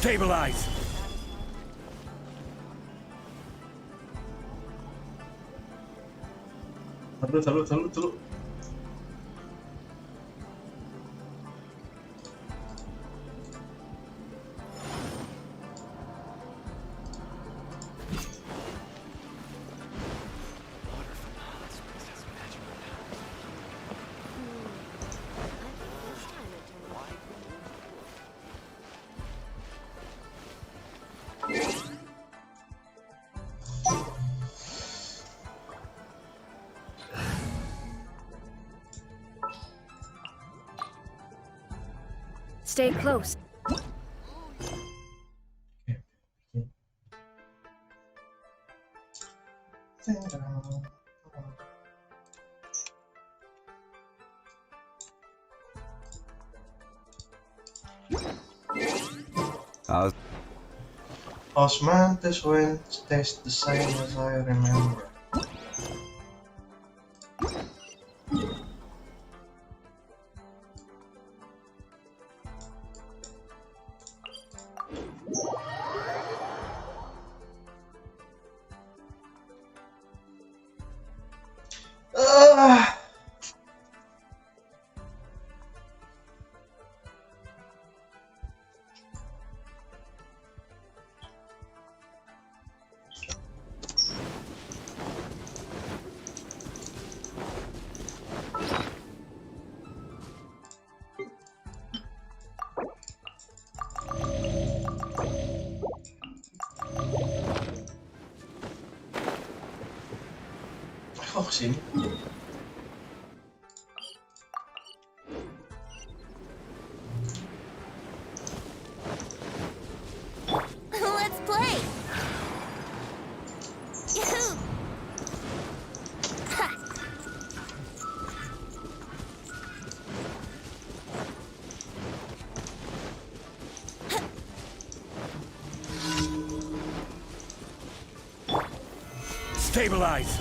Stabilize. Salut. Stay close. Osmanthus winds taste the same as I remember. Kok kesini? Let's play. Yahoo! Stabilize.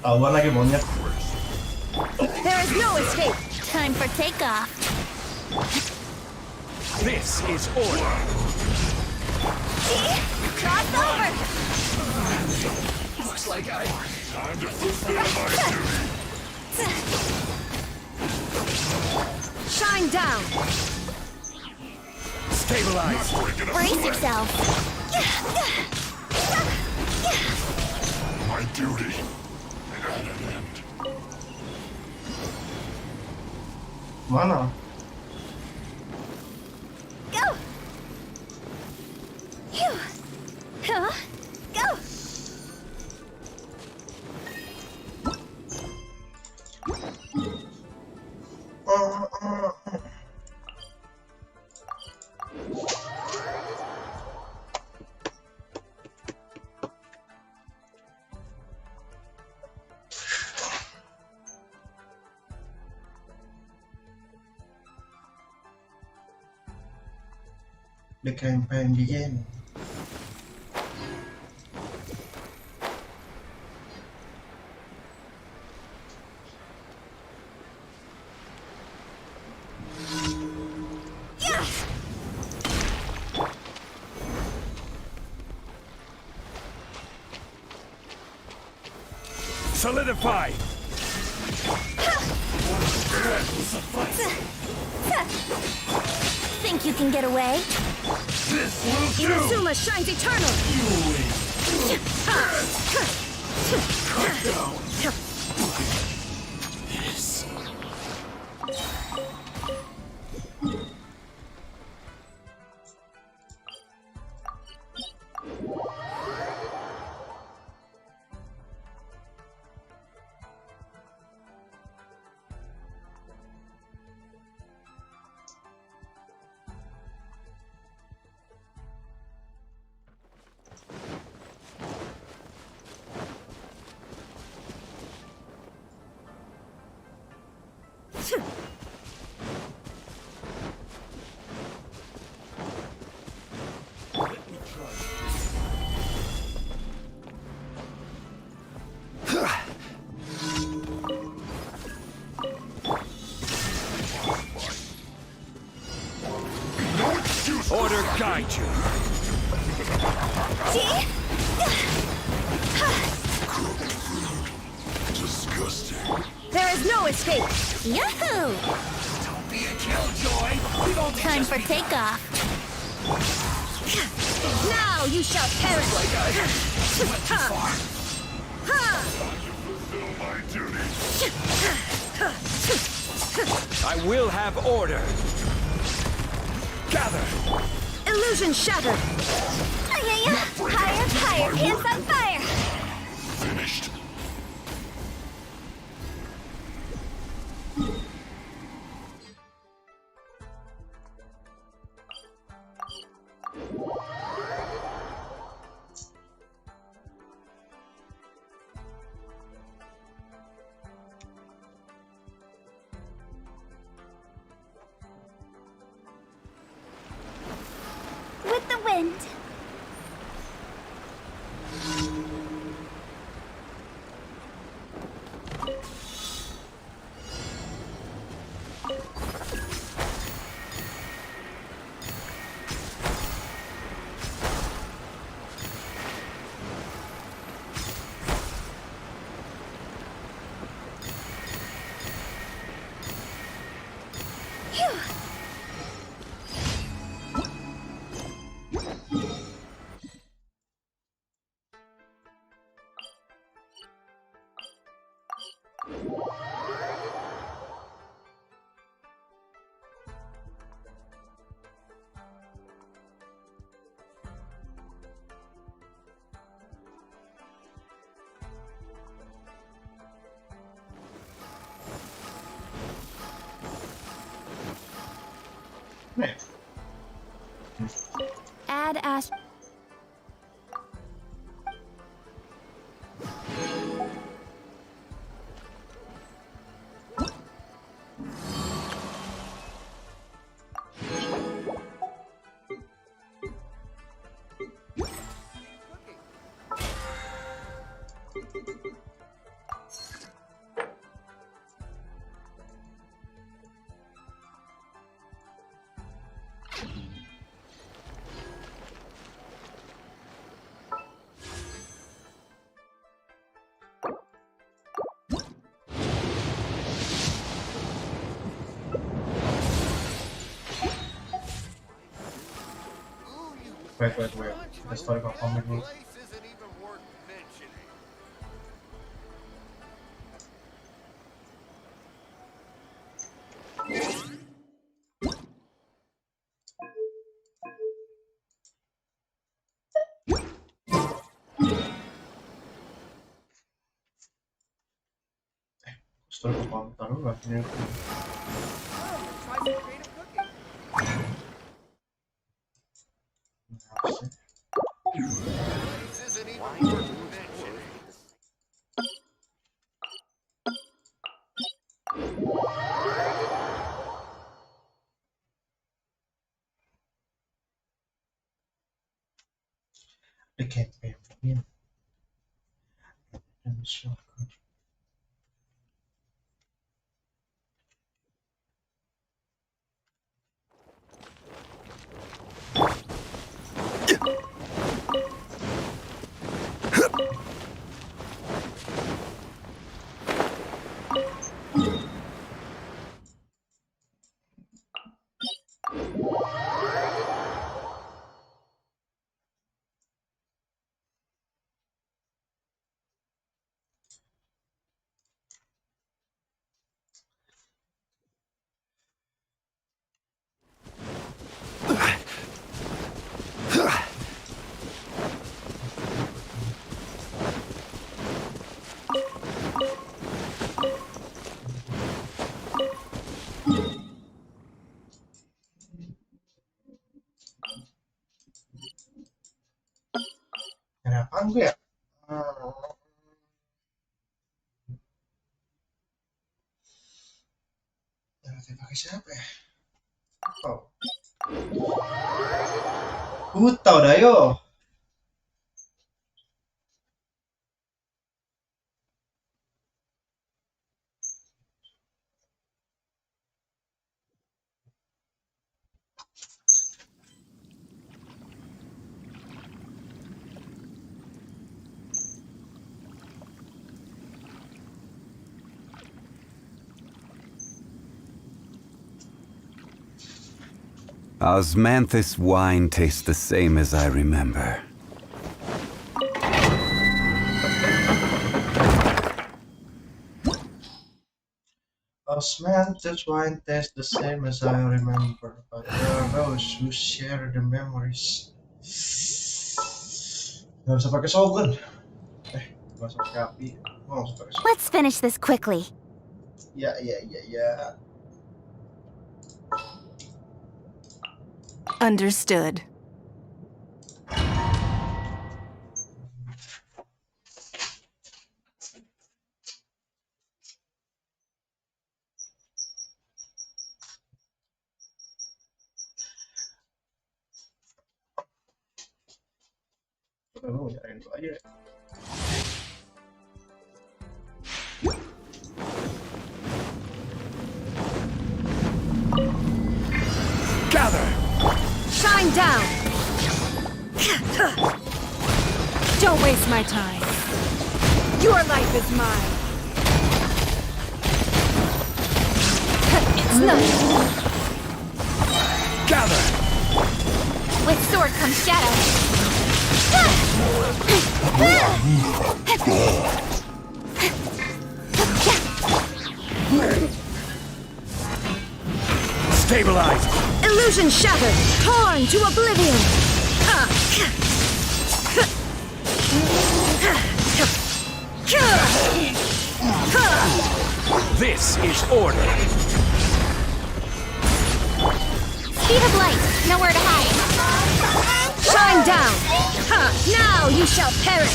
Tahuan lagi monyet. There is no escape. Time for takeoff. This is order. Cross over. Looks like time to fulfill my duty. Shine down. Stabilize. Brace yourself. My duty at an end. Mana? Go. Phew. Huh? Go. The campaign begin. Solidify. Think you can get away? This will do. Inazuma shines eternal. Cut down. Yes. Let me try. is no escape! Yahoo! Don't be a killjoy. We don't Time for takeoff. Now you shall perish! went too far. Fulfill my duty. I will have order. Gather. Illusion shattered! Higher, higher, pants on fire! Finished. With the wind. Phew. Nih, Add as. wait. The story Kokomi nih. Place isn't even worth mentioning. Story Kokomi taruh nggak ini? Try some creative cooking. Apa sih? Place isn't even worth mentioning. The campaign begin. And shortcut. Kenapa gue ya? Nanti pakai siapa ya? Oh. Tahu dah yo. Osmanthus wine tastes the same as I remember. Osmanthus wine tastes the same as I remember, but there are those who share the memories. Gak bisa pakai shotgun. Gak usah pakai api. Gak usah pakai shotgun. Let's finish this quickly. Ya. Understood. Lu nyarain dulu aja. Gather! Shine down! Don't waste my time. Your life is mine! It's nothing! Gather! With sword comes shadow! Stabilize! Illusion shattered! Torn to oblivion! This is order! Speed of light! Nowhere to hide! Shine down! Now you shall perish!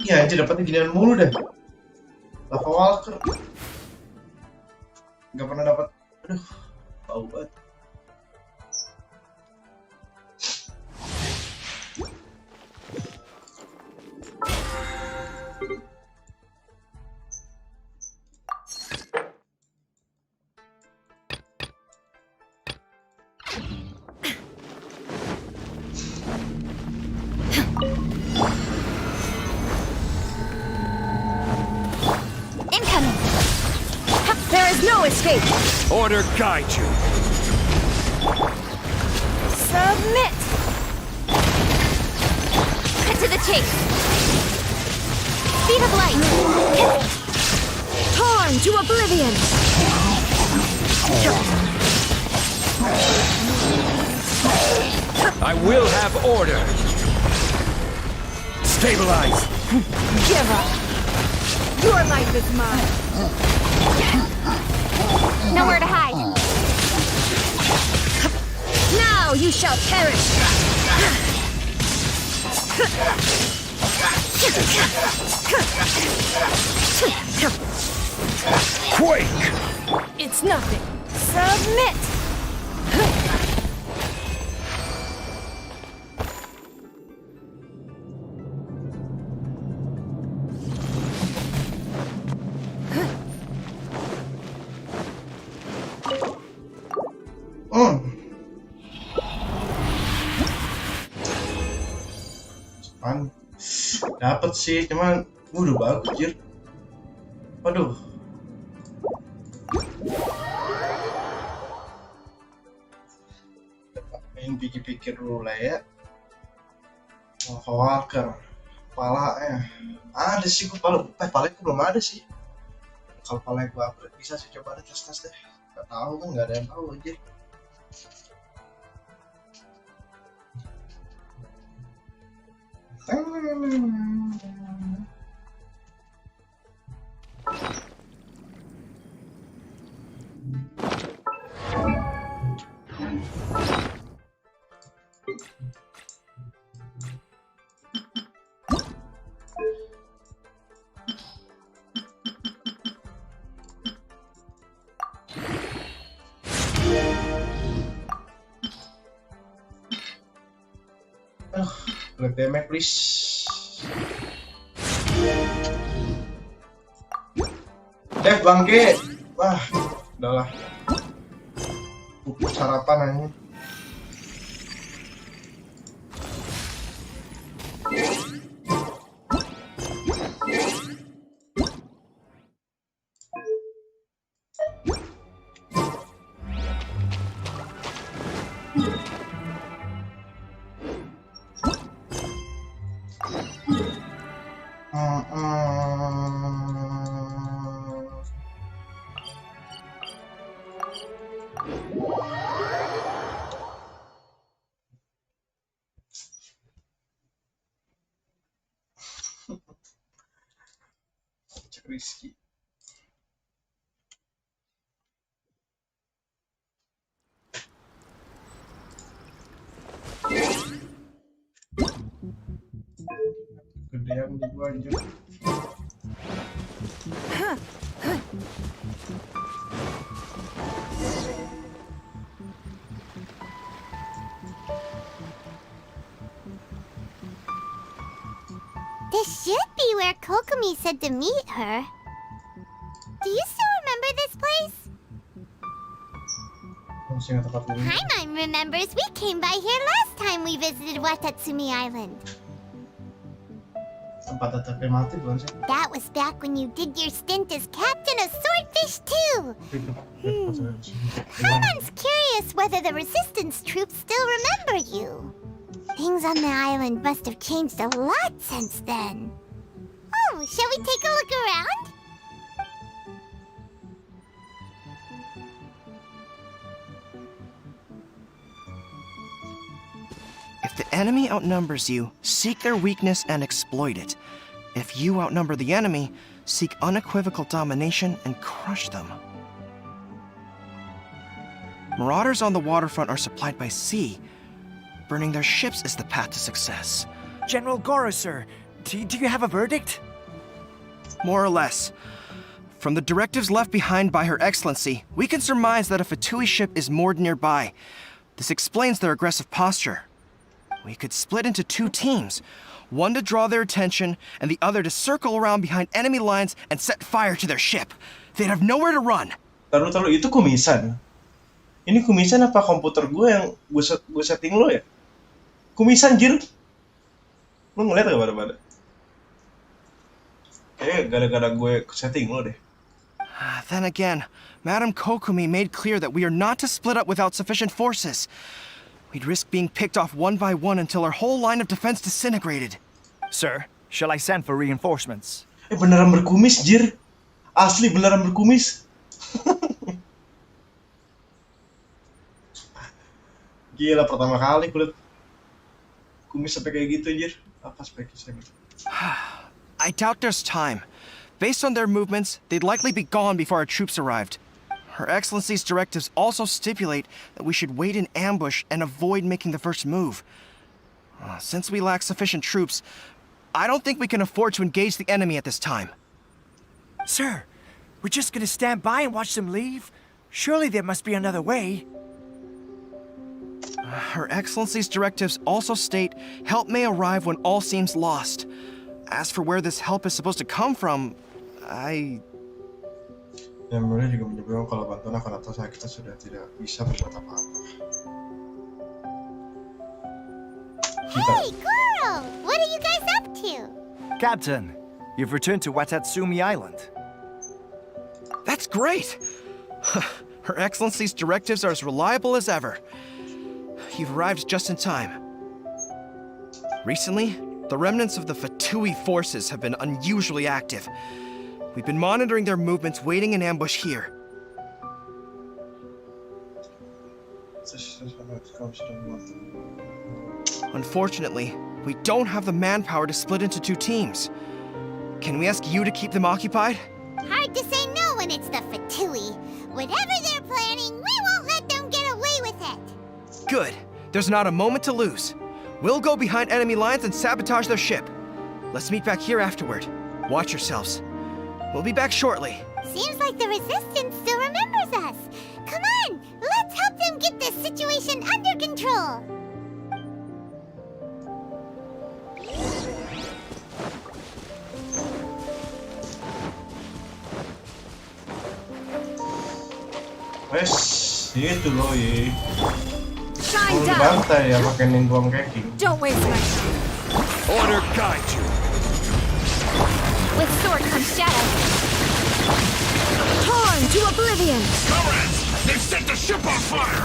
Ya aja dapetnya ginian mulu deh. Lava Walker. Gak pernah dapat. Aduh, bau banget. Incoming! There is no escape! Order guide you! Submit! Cut to the chase! Speed of light! Torn to oblivion! I will have order! Stabilize! Give up! Your life is mine! Nowhere to hide! Now you shall perish! Quake! It's nothing! Submit! Dapat sih, cuman udah bagus jir. Waduh. Pengen pikir-pikir dulu lah ya. Lava Walker. Palanya. Ada sih gue palanya belum ada sih. Kalau palanya gue upgrade bisa sih, coba ada tes deh. Gak tahu kan, nggak ada yang tahu aja. Black damage please. Dev bangke. Wah, udahlah. Pupuk sarapan aja. Cek Rizky. Gedean di gua anjir. This should be where Kokomi said to meet her. Do you still remember this place? Masih nggak tepat ini. Paimon remembers we came by here last time we visited Watatsumi Island. Tempat tetapnya mati bukan sih? That was back when you did your stint as captain of Swordfish too. Paimon's curious whether the resistance troops still remember you. Things on the island must have changed a lot since then. Oh, shall we take a look around? If the enemy outnumbers you, seek their weakness and exploit it. If you outnumber the enemy, seek unequivocal domination and crush them. Marauders on the waterfront are supplied by sea. Burning their ships is the path to success. General Goro, sir, do you have a verdict? More or less. From the directives left behind by Her Excellency, we can surmise that a Fatui ship is moored nearby. This explains their aggressive posture. We could split into two teams, one to draw their attention and the other to circle around behind enemy lines and set fire to their ship. They'd have nowhere to run. Taruh, itu kumisan. Ini kumisan apa komputer gue yang gue setting lo ya? Kumisan jir. Lo ngeliat gak pada-pada? Kayaknya gara-gara gue setting lo deh. Then again, Madame Kokomi made clear that we are not to split up without sufficient forces. We'd risk being picked off one by one until our whole line of defense disintegrated. Sir, shall I send for reinforcements? Beneran berkumis jir. Asli beneran berkumis. Gila, pertama kali kulit kumis sampai kayak gitu anjir. Apa speknya gitu? I doubt there's time. Based on their movements, they'd likely be gone before our troops arrived. Her Excellency's directives also stipulate that we should wait in ambush and avoid making the first move. Since we lack sufficient troops, I don't think we can afford to engage the enemy at this time. Sir, we're just gonna stand by and watch them leave? Surely there must be another way. Her Excellency's directives also state help may arrive when all seems lost. As for where this help is supposed to come from, Dan mereka juga menyebutkan kalau bantuan akan datang saat kita sudah tidak bisa berbuat apa-apa. Hey, Goro! What are you guys up to? Captain, you've returned to Watatsumi Island. That's great! Her Excellency's directives are as reliable as ever. You've arrived just in time. Recently, the remnants of the Fatui forces have been unusually active. We've been monitoring their movements, waiting in ambush here. Unfortunately, we don't have the manpower to split into two teams. Can we ask you to keep them occupied? Hard to say no when it's the Fatui. Whatever they're planning, we won't let them get away with it. Good. There's not a moment to lose. We'll go behind enemy lines and sabotage their ship. Let's meet back here afterward. Watch yourselves. We'll be back shortly. Seems like the Resistance still remembers us. Come on, let's help them get this situation under control. Itu loh ya. Shine Mau down. dibantai ya pakai ningbom kacking. Don't waste my time. Order guide you. With sword comes shadow. Torn to oblivion. Comrades, they've set the ship on fire.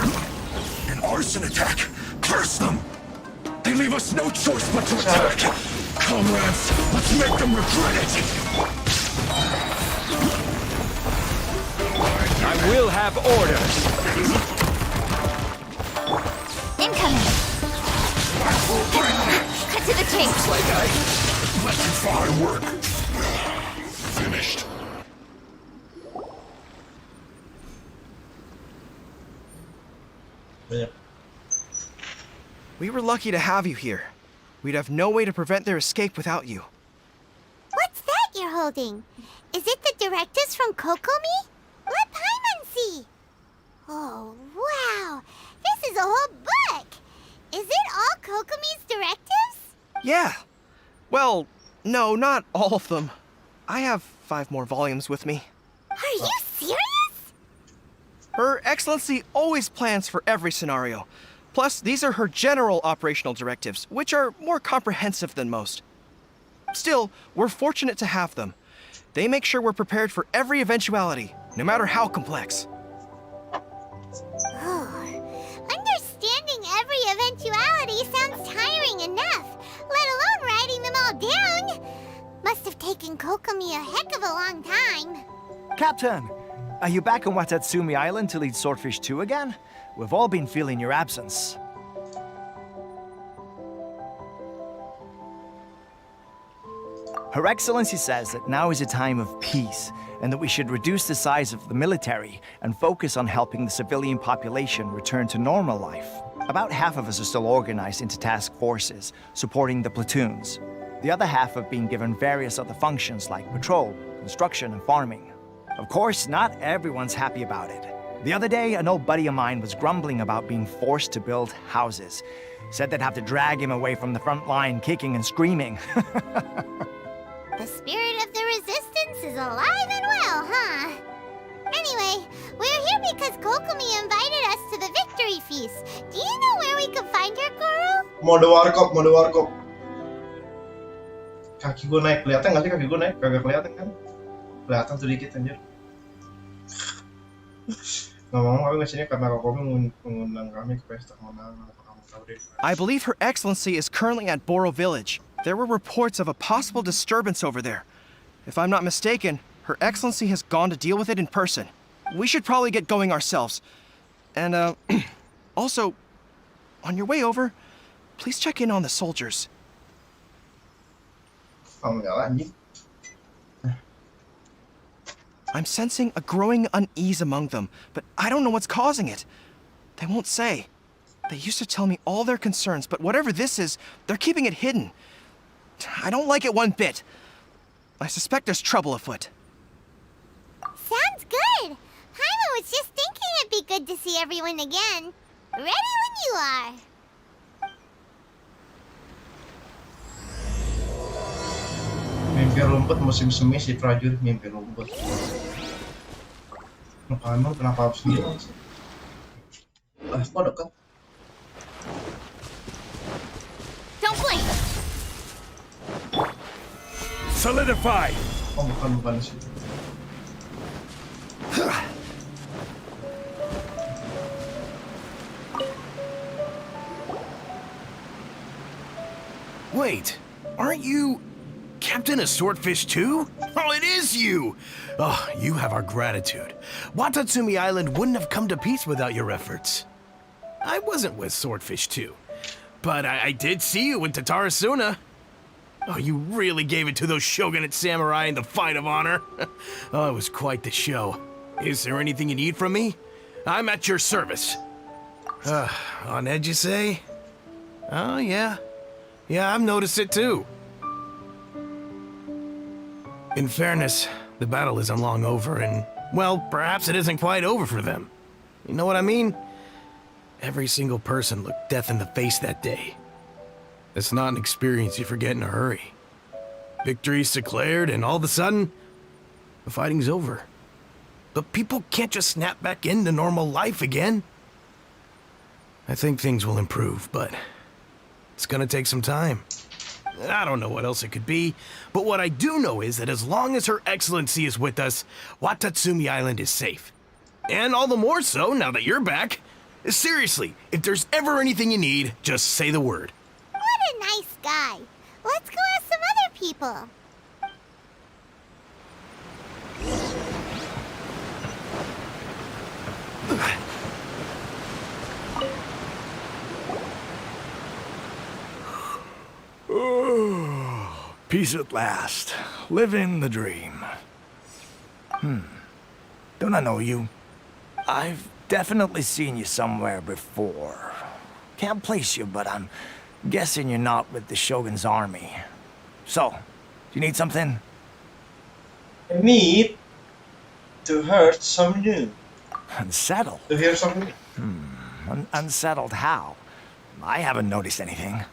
An arson attack. Curse them. They leave us no choice but to attack. Comrades, let's make them regret it. I will have order. Incoming. Cut to the chase. Like I let you fine work. Finished. Banyak. We were lucky to have you here. We'd have no way to prevent their escape without you. What's that you're holding? Is it the directives from Kokomi? Let Paimon see. Oh, wow. This is a whole book. Is it all Kokomi's directives? Yeah. Well, no, not all of them. I have 5 more volumes with me. Are you serious? Her Excellency always plans for every scenario. Plus, these are her general operational directives, which are more comprehensive than most. Still, we're fortunate to have them. They make sure we're prepared for every eventuality, no matter how complex. Oh, understanding every eventuality sounds tiring enough, let alone writing them all down. Must have taken Kokomi a heck of a long time. Captain, are you back on Watatsumi Island to lead Swordfish 2 again? We've all been feeling your absence. Her Excellency says that now is a time of peace, and that we should reduce the size of the military and focus on helping the civilian population return to normal life. About half of us are still organized into task forces, supporting the platoons. The other half have been given various other functions like patrol, construction, and farming. Of course, not everyone's happy about it. The other day, an old buddy of mine was grumbling about being forced to build houses. Said they'd have to drag him away from the front line, kicking and screaming. The spirit of the resistance is alive and well, huh? Anyway, we're here because Kokomi invited us to the victory feast. Do you know where we could find her, Guru? Mode warkop. Kaki gue naik, kelihatan nggak sih kaki gue naik? Kagak kelihatan kan? Kelihatan tuh dikit anjir. Ngomong-ngomong kami kesini karena Kokomi mengundang kami ke pesta kemenangan. Apa kamu tahu deh? I believe Her Excellency is currently at Boro Village. There were reports of a possible disturbance over there. If I'm not mistaken, Her Excellency has gone to deal with it in person. We should probably get going ourselves. And, also, on your way over, please check in on the soldiers. Kamu nyala anjing. I'm sensing a growing unease among them, but I don't know what's causing it. They won't say. They used to tell me all their concerns, but whatever this is, they're keeping it hidden. I don't like it one bit. I suspect there's trouble afoot. Sounds good. Paimon was just thinking it'd be good to see everyone again. Ready when you are. Mimpi rumput musim semi si prajurit mimpi rumput. Kamu kenapa harus bilang sih? Kok dekat? Don't blink. Solidify. Oh bukan di situ. Wait, aren't you Captain of Swordfish too? Oh, it is you! Oh, you have our gratitude. Watatsumi Island wouldn't have come to peace without your efforts. I wasn't with Swordfish 2, but I did see you in Tatarasuna. Oh, you really gave it to those shogunate samurai in the fight of honor. Oh, it was quite the show. Is there anything you need from me? I'm at your service. On edge, you say? Oh, yeah. Yeah, I've noticed it too. In fairness, the battle isn't long over, and, well, perhaps it isn't quite over for them. You know what I mean? Every single person looked death in the face that day. It's not an experience you forget in a hurry. Victory's declared, and all of a sudden, the fighting's over. but people can't just snap back into normal life again. I think things will improve, but it's gonna take some time. I don't know what else it could be, but what I do know is that as long as Her Excellency is with us, Watatsumi Island is safe. And all the more so now that you're back. Seriously, if there's ever anything you need, just say the word. What a nice guy. Let's go ask some other people. Peace at last. Living the dream. Don't I know you? I've definitely seen you somewhere before. Can't place you, but I'm guessing you're not with the Shogun's army. So, do you need something? I need to hurt some new. Unsettled? To hear something. Unsettled how? I haven't noticed anything.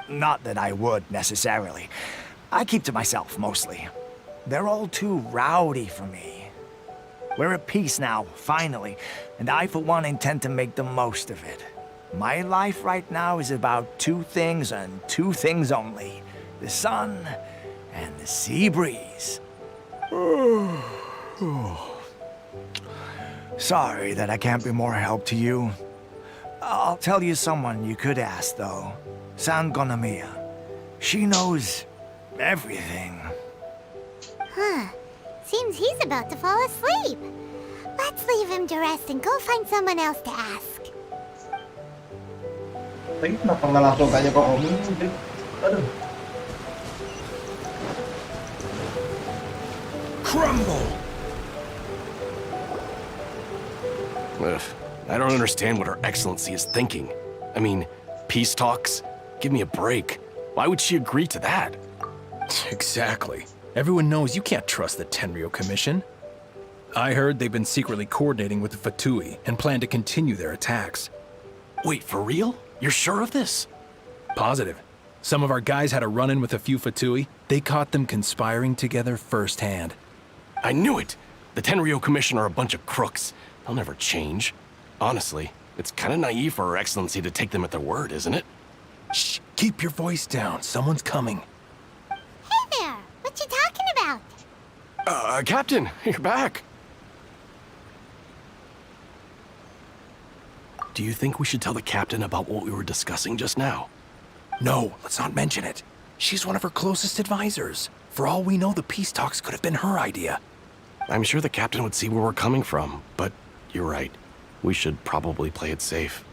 Not that I would, necessarily. I keep to myself, mostly. They're all too rowdy for me. We're at peace now, finally, and I, for one, intend to make the most of it. My life right now is about two things and two things only. The sun and the sea breeze. Sorry that I can't be more help to you. I'll tell you someone you could ask, though. San Gonamiya. She knows everything. Huh. Seems he's about to fall asleep. Let's leave him to rest and go find someone else to ask. Tapi kenapa nggak langsung tanya Kokomi? Aduh. Crumble! Ugh, I don't understand what Her Excellency is thinking. I mean, peace talks? Give me a break. Why would she agree to that? Exactly. Everyone knows you can't trust the Tenryou Commission. I heard they've been secretly coordinating with the Fatui and plan to continue their attacks. Wait, for real? You're sure of this? Positive. Some of our guys had a run-in with a few Fatui. They caught them conspiring together firsthand. I knew it! The Tenryou Commission are a bunch of crooks. They'll never change. Honestly, it's kind of naive for Her Excellency to take them at their word, isn't it? Shh! Keep your voice down. Someone's coming. Hey there! What you talking about? Captain, you're back. Do you think we should tell the captain about what we were discussing just now? No, let's not mention it. She's one of her closest advisors. For all we know, the peace talks could have been her idea. I'm sure the captain would see where we're coming from, but you're right. We should probably play it safe.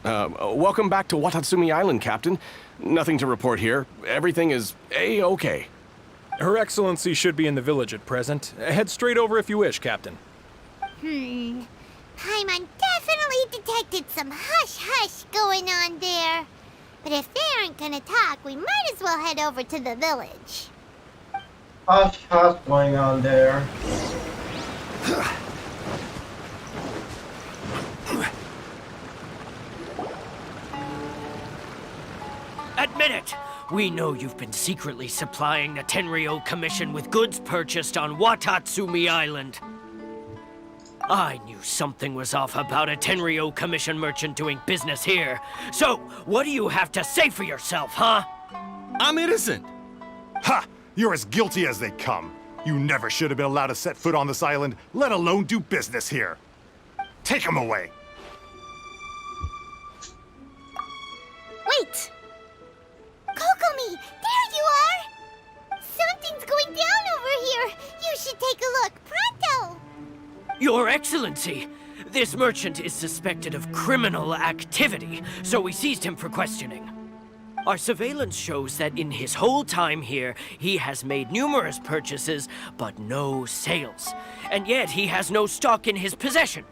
Welcome back to Watatsumi Island, Captain. Nothing to report here. Everything is A-okay. Her Excellency should be in the village at present. Head straight over if you wish, Captain. Paimon definitely detected some hush-hush going on there. But if they aren't gonna talk, we might as well head over to the village. Hush, hush going on there. Admit it! We know you've been secretly supplying the Tenryou Commission with goods purchased on Watatsumi Island. I knew something was off about a Tenryou Commission merchant doing business here. So, what do you have to say for yourself, huh? I'm innocent! Ha! You're as guilty as they come. You never should have been allowed to set foot on this island, let alone do business here. Take him away! Wait! Kokomi, there you are! Something's going down over here! You should take a look, pronto! Your Excellency, this merchant is suspected of criminal activity, so we seized him for questioning. Our surveillance shows that in his whole time here, he has made numerous purchases, but no sales. And yet he has no stock in his possession.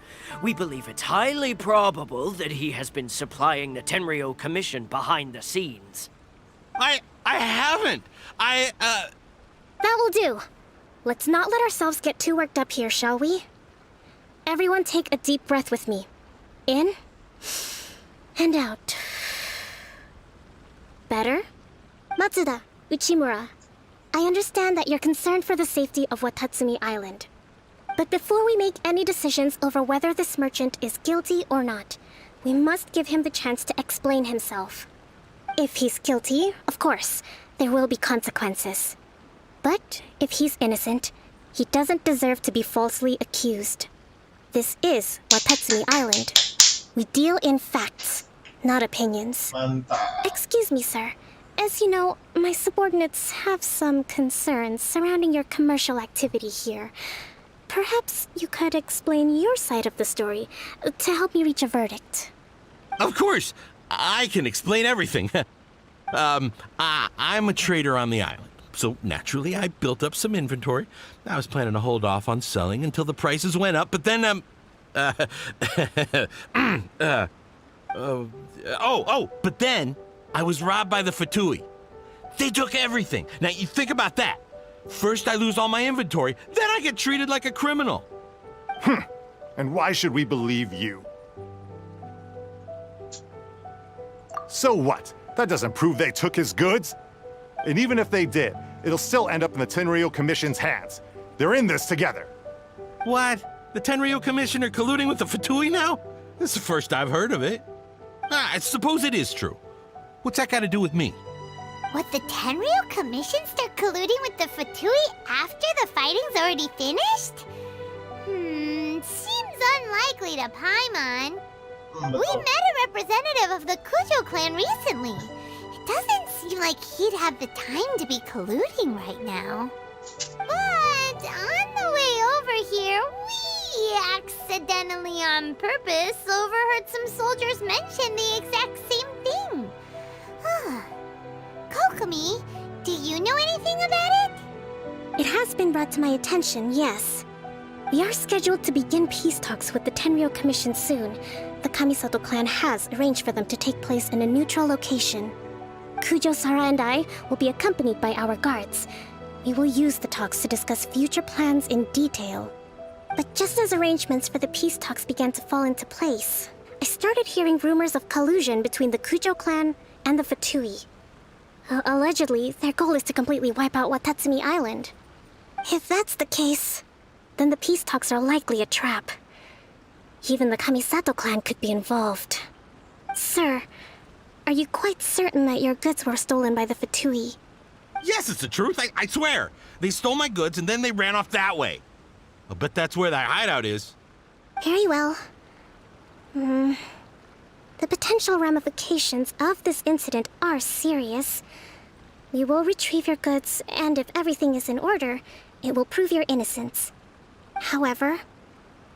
We believe it's highly probable that he has been supplying the Tenryou Commission behind the scenes. I haven't. That will do. Let's not let ourselves get too worked up here, shall we? Everyone take a deep breath with me. In and out. Better? Matsuda, Uchimura, I understand that you're concerned for the safety of Watatsumi Island. But before we make any decisions over whether this merchant is guilty or not, we must give him the chance to explain himself. If he's guilty, of course, there will be consequences. But if he's innocent, he doesn't deserve to be falsely accused. This is Watatsumi Island. We deal in facts, not opinions. Excuse me, sir. As you know, my subordinates have some concerns surrounding your commercial activity here. Perhaps you could explain your side of the story to help me reach a verdict. Of course, I can explain everything. I'm a trader on the island, so naturally I built up some inventory. I was planning to hold off on selling until the prices went up, but then, but then I was robbed by the Fatui. They took everything. Now, you think about that. First I lose all my inventory, then I get treated like a criminal. And why should we believe you? So what? That doesn't prove they took his goods. And even if they did, it'll still end up in the Tenryou Commission's hands. They're in this together. What? The Tenryou Commission are colluding with the Fatui now? This is the first I've heard of it. I suppose it is true. What's that got to do with me? What, the Tenryou Commission start colluding with the Fatui after the fighting's already finished? Seems unlikely to Paimon. We met a representative of the Kujo clan recently. It doesn't seem like he'd have the time to be colluding right now. But on the way over here, we accidentally on purpose overheard some soldiers mention the exact same thing. Kokomi, do you know anything about it? It has been brought to my attention, yes. We are scheduled to begin peace talks with the Tenryou Commission soon. The Kamisato clan has arranged for them to take place in a neutral location. Kujo-Sara and I will be accompanied by our guards. We will use the talks to discuss future plans in detail. But just as arrangements for the peace talks began to fall into place, I started hearing rumors of collusion between the Kujo clan and the Fatui. Allegedly, their goal is to completely wipe out Watatsumi Island. If that's the case, then the peace talks are likely a trap. Even the Kamisato clan could be involved. Sir, are you quite certain that your goods were stolen by the Fatui? Yes, it's the truth. I swear. They stole my goods and then they ran off that way. I'll bet that's where that hideout is. Very well. The potential ramifications of this incident are serious. We will retrieve your goods, and if everything is in order, it will prove your innocence. However,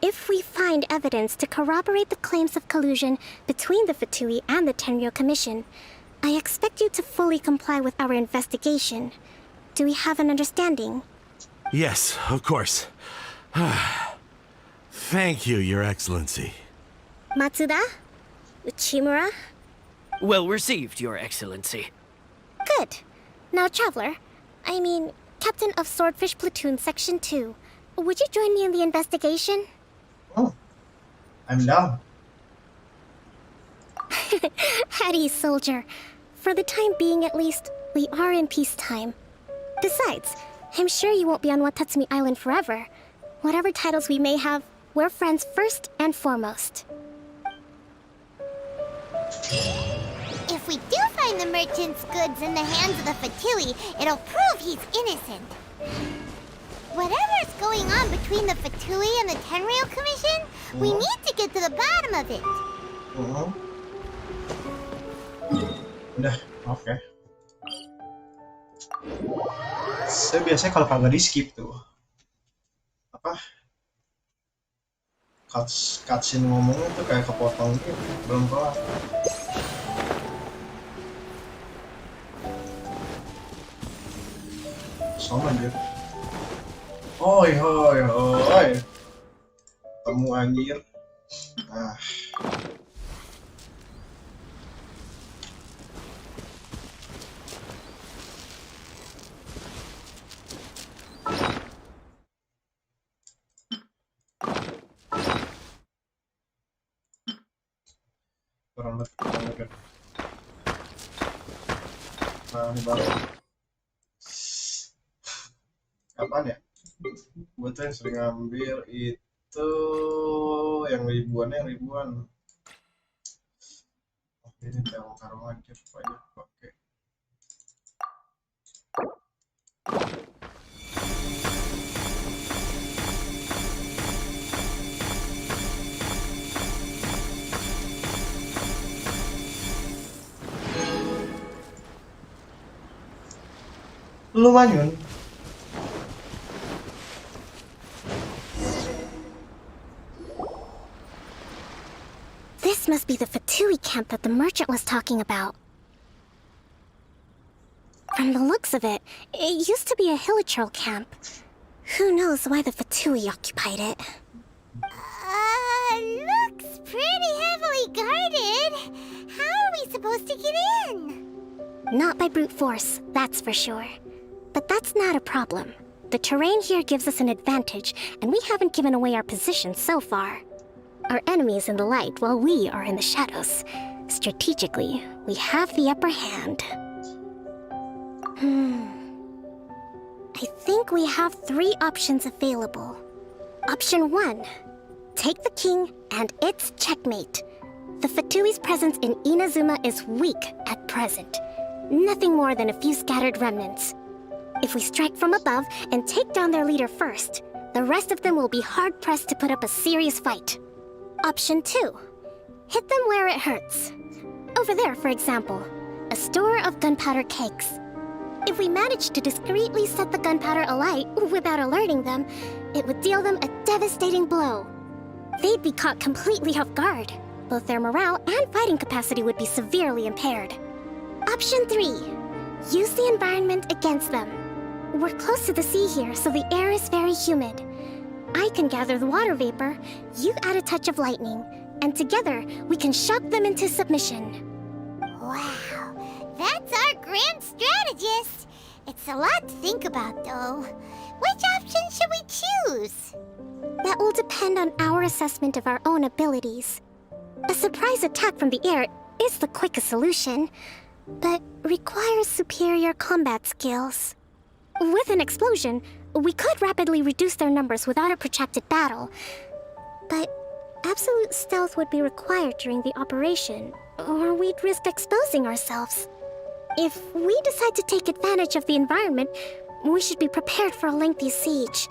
if we find evidence to corroborate the claims of collusion between the Fatui and the Tenryou Commission, I expect you to fully comply with our investigation. Do we have an understanding? Yes, of course. Thank you, Your Excellency. Matsuda? Uchimura? Well received, Your Excellency. Good. Now, Traveler, Captain of Swordfish Platoon Section 2, would you join me in the investigation? Oh, I'm down. At ease, soldier. For the time being, at least, we are in peacetime. Besides, I'm sure you won't be on Watatsumi Island forever. Whatever titles we may have, we're friends first and foremost. If we do find the merchant's goods in the hands of the Fatui, it'll prove he's innocent. Whatever's going on between the Fatui and the Tenryou Commission, we need to get to the bottom of it. Udah, oke. Saya biasanya kalau kagak di skip tuh apa cutscene ngomongnya tuh kayak kepotong gitu, belum kelar. Sama anjir. Hoi hoi hoi. Temu anjir. Nah. Kurang lebih. Nah, ini baru. Kapan ya? Gue tuh yang sering ngambil itu yang ribuan. Oh, ini terong aja supaya pakai. Lumayan. This must be the Fatui camp that the merchant was talking about. From the looks of it, it used to be a hilichurl camp. Who knows why the Fatui occupied it? Looks pretty heavily guarded. How are we supposed to get in? Not by brute force, that's for sure. But that's not a problem. The terrain here gives us an advantage, and we haven't given away our position so far. Our enemy is in the light while we are in the shadows. Strategically, we have the upper hand. I think we have 3 options available. Option 1. Take the king, and it's checkmate. The Fatui's presence in Inazuma is weak at present. Nothing more than a few scattered remnants. If we strike from above and take down their leader first, the rest of them will be hard-pressed to put up a serious fight. Option 2. Hit them where it hurts. Over there, for example, a store of gunpowder cakes. If we manage to discreetly set the gunpowder alight without alerting them, it would deal them a devastating blow. They'd be caught completely off guard. Both their morale and fighting capacity would be severely impaired. Option 3. Use the environment against them. We're close to the sea here, so the air is very humid. I can gather the water vapor, you add a touch of lightning, and together we can shock them into submission. Wow, that's our grand strategist. It's a lot to think about, though. Which option should we choose? That will depend on our assessment of our own abilities. A surprise attack from the air is the quickest solution, but requires superior combat skills. With an explosion, we could rapidly reduce their numbers without a protracted battle, but absolute stealth would be required during the operation, or we'd risk exposing ourselves. If we decide to take advantage of the environment, we should be prepared for a lengthy siege.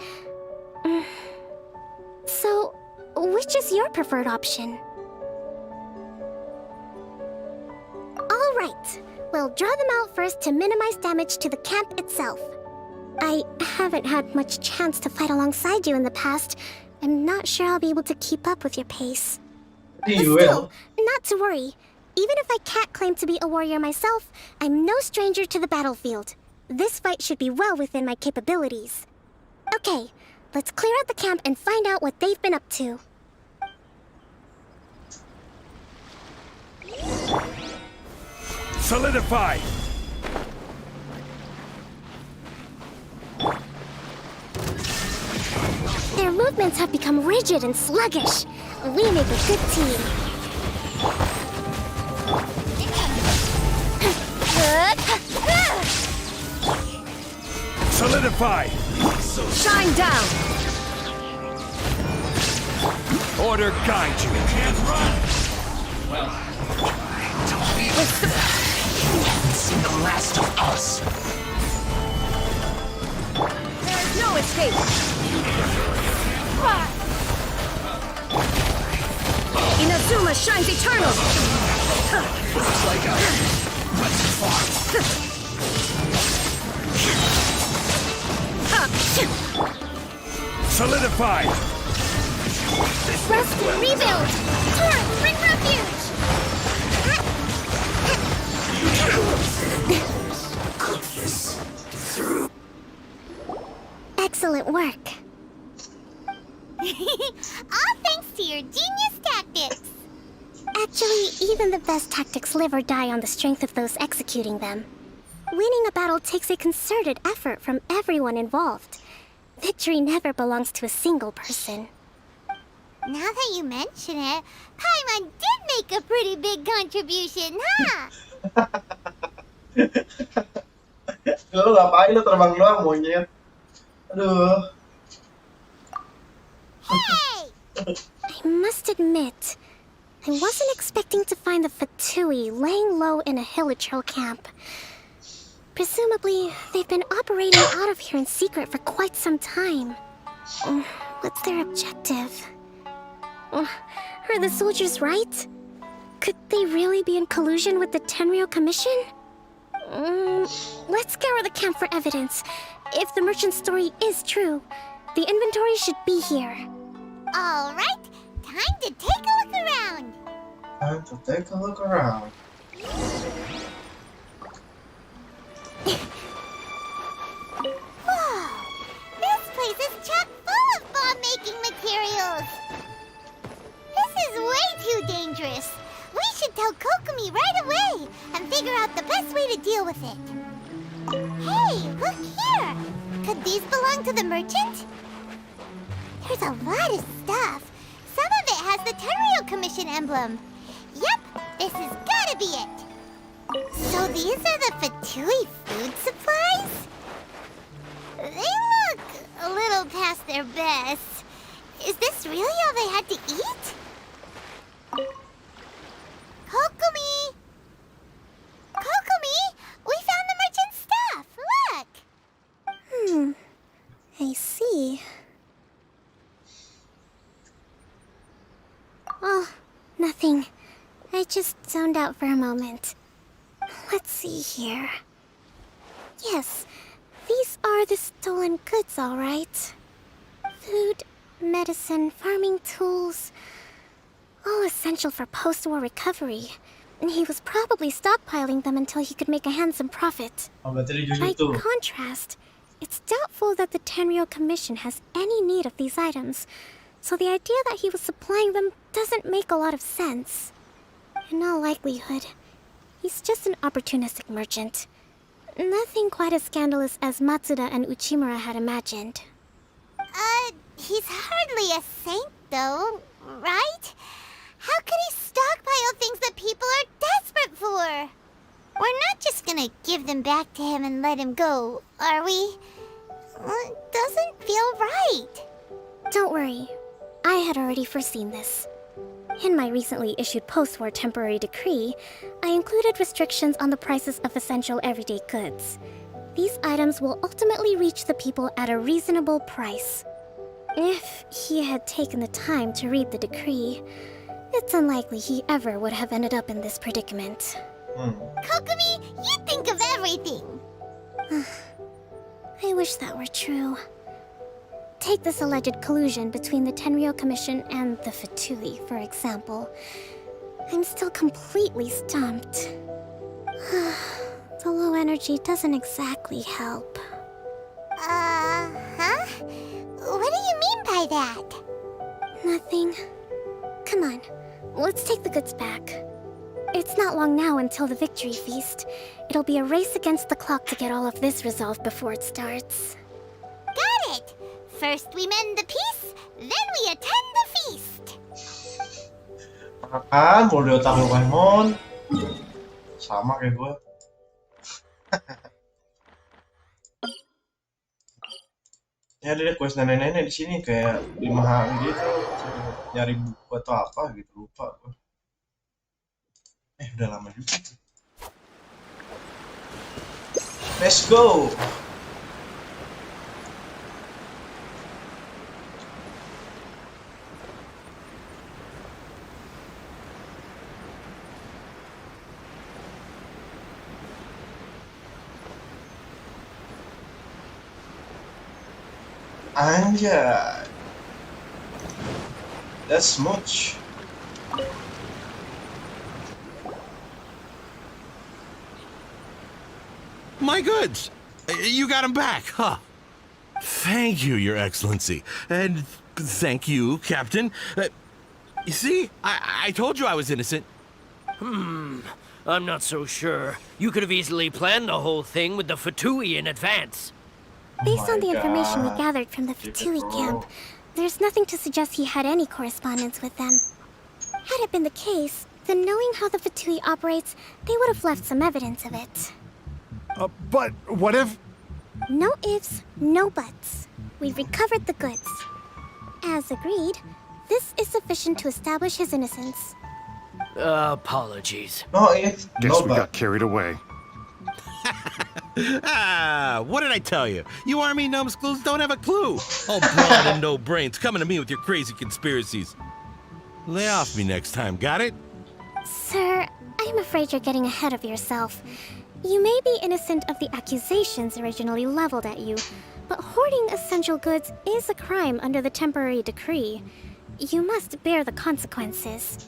So, which is your preferred option? All right, we'll draw them out first to minimize damage to the camp itself. I haven't had much chance to fight alongside you in the past. I'm not sure I'll be able to keep up with your pace. You will. Not to worry. Even if I can't claim to be a warrior myself, I'm no stranger to the battlefield. This fight should be well within my capabilities. Okay, let's clear out the camp and find out what they've been up to. Solidify! Their movements have become rigid and sluggish. We make a good team. Solidify! Shine down! Order guide you. Can't run! See the last of us. There's no escape! Inazuma shines eternal! Looks like a went too far. Solidify! Rest and rebuild! Torrent, bring refuge! Cook this through. Excellent work. All thanks to your genius tactics! Actually, even the best tactics live or die on the strength of those executing them. Winning a battle takes a concerted effort from everyone involved. Victory never belongs to a single person. Now that you mention it, Paimon did make a pretty big contribution, huh? Lu ngapain lu terbang doang, monyet? Aduh. I must admit, I wasn't expecting to find the Fatui laying low in a Hilichurl camp. Presumably, they've been operating out of here in secret for quite some time. What's their objective? Are the soldiers right? Could they really be in collusion with the Tenryou Commission? Let's scour the camp for evidence. If the merchant's story is true, the inventory should be here. All right, time to take a look around. Time to take a look around. Whoa! This place is chock full of bomb-making materials. This is way too dangerous. We should tell Kokomi right away and figure out the best way to deal with it. Hey, look here. Could these belong to the merchant? There's a lot of stuff. Some of it has the Tenryou Commission emblem. Yep, this has gotta be it. So these are the Fatui food supplies? They look a little past their best. Is this really all they had to eat? Kokomi! Kokomi! We found the merchant's stuff! Look! I see. Oh, nothing. I just zoned out for a moment. Let's see here. Yes, these are the stolen goods, all right. Food, medicine, farming tools. All essential for post-war recovery. And he was probably stockpiling them until he could make a handsome profit. By contrast, it's doubtful that the Tenryou Commission has any need of these items, so the idea that he was supplying them doesn't make a lot of sense. In all likelihood, he's just an opportunistic merchant. Nothing quite as scandalous as Matsuda and Uchimura had imagined. He's hardly a saint, though, right? How could he stockpile things that people are desperate for? We're not just gonna give them back to him and let him go, are we? It doesn't feel right. Don't worry. I had already foreseen this. In my recently issued post-war temporary decree, I included restrictions on the prices of essential everyday goods. These items will ultimately reach the people at a reasonable price. If he had taken the time to read the decree, it's unlikely he ever would have ended up in this predicament. Kokomi, you think of everything! I wish that were true. Take this alleged collusion between the Tenryou Commission and the Fatui, for example. I'm still completely stumped. The low energy doesn't exactly help. Huh? What do you mean by that? Nothing. Come on, let's take the goods back. It's not long now until the victory feast. It'll be a race against the clock to get all of this resolved before it starts. Got it! First we mend the peace, then we attend the feast. Kan, mau di otak lu Paimon. Sama kayak gue. Ya ada quest nenek-nenek di sini kayak 5 hari gitu. Nyari buku atau apa gitu, lupa gue. Udah lama juga. Let's go. Anjay. That's much. My goods! You got them back, huh? Thank you, Your Excellency. And thank you, Captain. You see, I told you I was innocent. I'm not so sure. You could have easily planned the whole thing with the Fatui in advance. Based on the information we gathered from the Fatui camp, there's nothing to suggest he had any correspondence with them. Had it been the case, then knowing how the Fatui operates, they would have left some evidence of it. But what if... No ifs, no buts. We've recovered the goods. As agreed, this is sufficient to establish his innocence. Apologies. No, it's Guess we got carried away. What did I tell you? You army numbskulls don't have a clue. All brawn and no brains coming to me with your crazy conspiracies. Lay off me next time, got it? Sir, I'm afraid you're getting ahead of yourself. You may be innocent of the accusations originally leveled at you, but hoarding essential goods is a crime under the temporary decree. You must bear the consequences.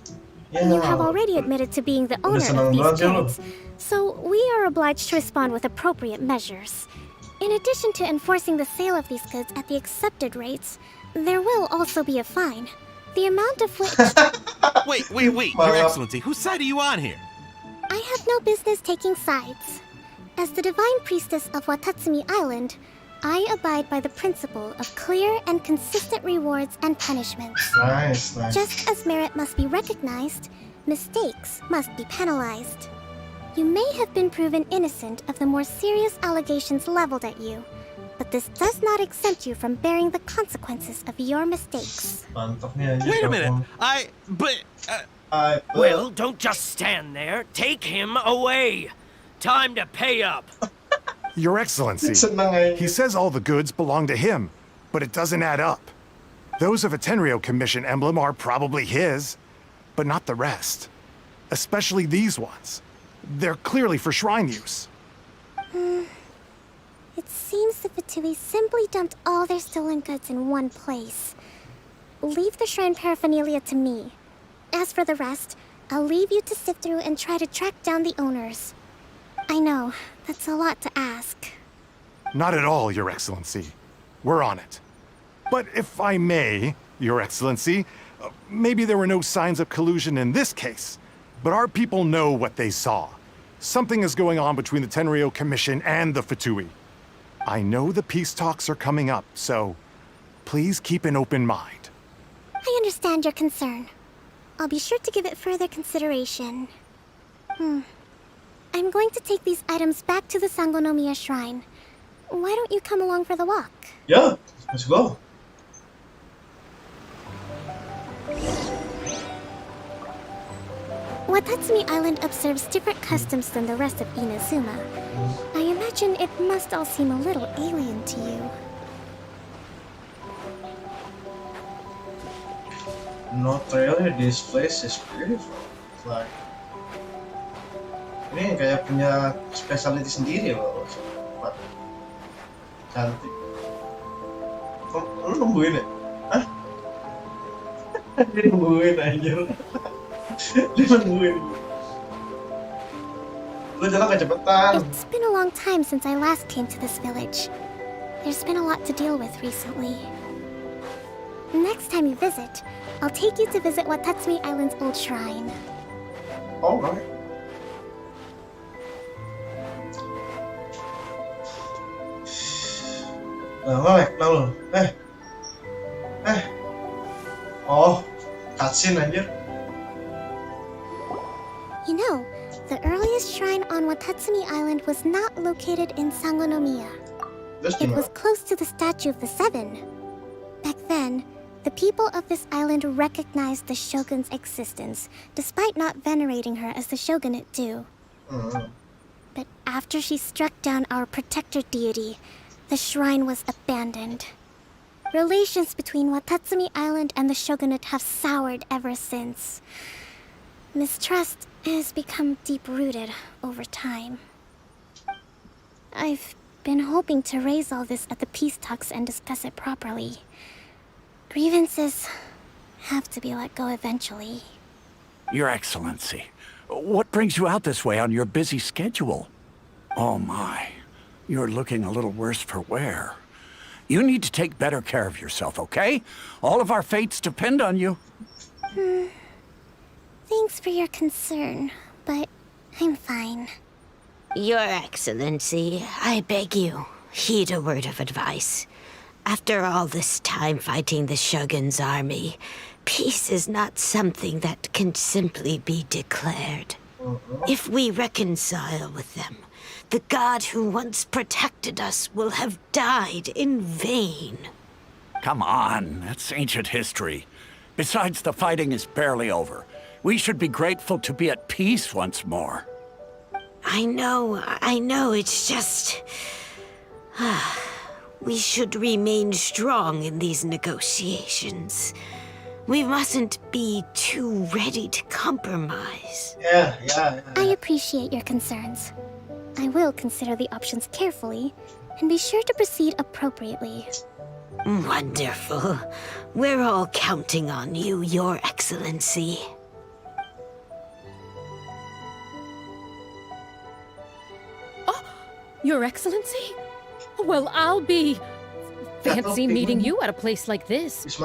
You have already admitted to being the owner of these goods, so we are obliged to respond with appropriate measures. In addition to enforcing the sale of these goods at the accepted rates, there will also be a fine. The amount of which... Wait, Your Excellency, whose side are you on here? I have no business taking sides. As the Divine Priestess of Watatsumi Island, I abide by the principle of clear and consistent rewards and punishments. Nice. Just as merit must be recognized, mistakes must be penalized. You may have been proven innocent of the more serious allegations leveled at you, but this does not exempt you from bearing the consequences of your mistakes. Wait a minute. Well, don't just stand there. Take him away. Time to pay up. Your Excellency, he says all the goods belong to him, but it doesn't add up. Those of a Tenryou Commission emblem are probably his, but not the rest. Especially these ones. They're clearly for shrine use. It seems the Fatui simply dumped all their stolen goods in one place. Leave the shrine paraphernalia to me. As for the rest, I'll leave you to sift through and try to track down the owners. I know, that's a lot to ask. Not at all, Your Excellency. We're on it. But if I may, Your Excellency, maybe there were no signs of collusion in this case, but our people know what they saw. Something is going on between the Tenryou Commission and the Fatui. I know the peace talks are coming up, so please keep an open mind. I understand your concern. I'll be sure to give it further consideration. I'm going to take these items back to the Sangonomiya Shrine. Why don't you come along for the walk? Yeah, let's go. Watatsumi Island observes different customs than the rest of Inazuma. I imagine it must all seem a little alien to you. Not really, this place is beautiful. It's like... Ini kayak punya specialty sendiri loh. Cepat. Cantik. Lu nungguin ya? Hah? Dia nungguin anjir. Dia nungguin. Lu jalan kecepetan. It's been a long time since I last came to this village. There's been a lot to deal with recently. Next time you visit, I'll take you to visit Watatsumi Island's old shrine. Alright. Nah lu. Oh, cutscene anjir. You know, the earliest shrine on Watatsumi Island was not located in Sangonomiya. It was close to the Statue of the Seven. Back then, the people of this island recognized the shogun's existence, despite not venerating her as the shogunate do. But after she struck down our protector deity, the shrine was abandoned. Relations between Watatsumi Island and the shogunate have soured ever since. Mistrust has become deep-rooted over time. I've been hoping to raise all this at the peace talks and discuss it properly. Grievances have to be let go eventually. Your Excellency, what brings you out this way on your busy schedule? Oh my, you're looking a little worse for wear. You need to take better care of yourself, okay? All of our fates depend on you. Thanks for your concern, but I'm fine. Your Excellency, I beg you, heed a word of advice. After all this time fighting the Shogun's army, peace is not something that can simply be declared. If we reconcile with them, the god who once protected us will have died in vain. Come on, that's ancient history. Besides, the fighting is barely over. We should be grateful to be at peace once more. I know, it's just... we should remain strong in these negotiations. We mustn't be too ready to compromise. Yeah. I appreciate your concerns. I will consider the options carefully and be sure to proceed appropriately. Wonderful. We're all counting on you, Your Excellency. Your Excellency? Well, I'll be... Fancy meeting you at a place like this.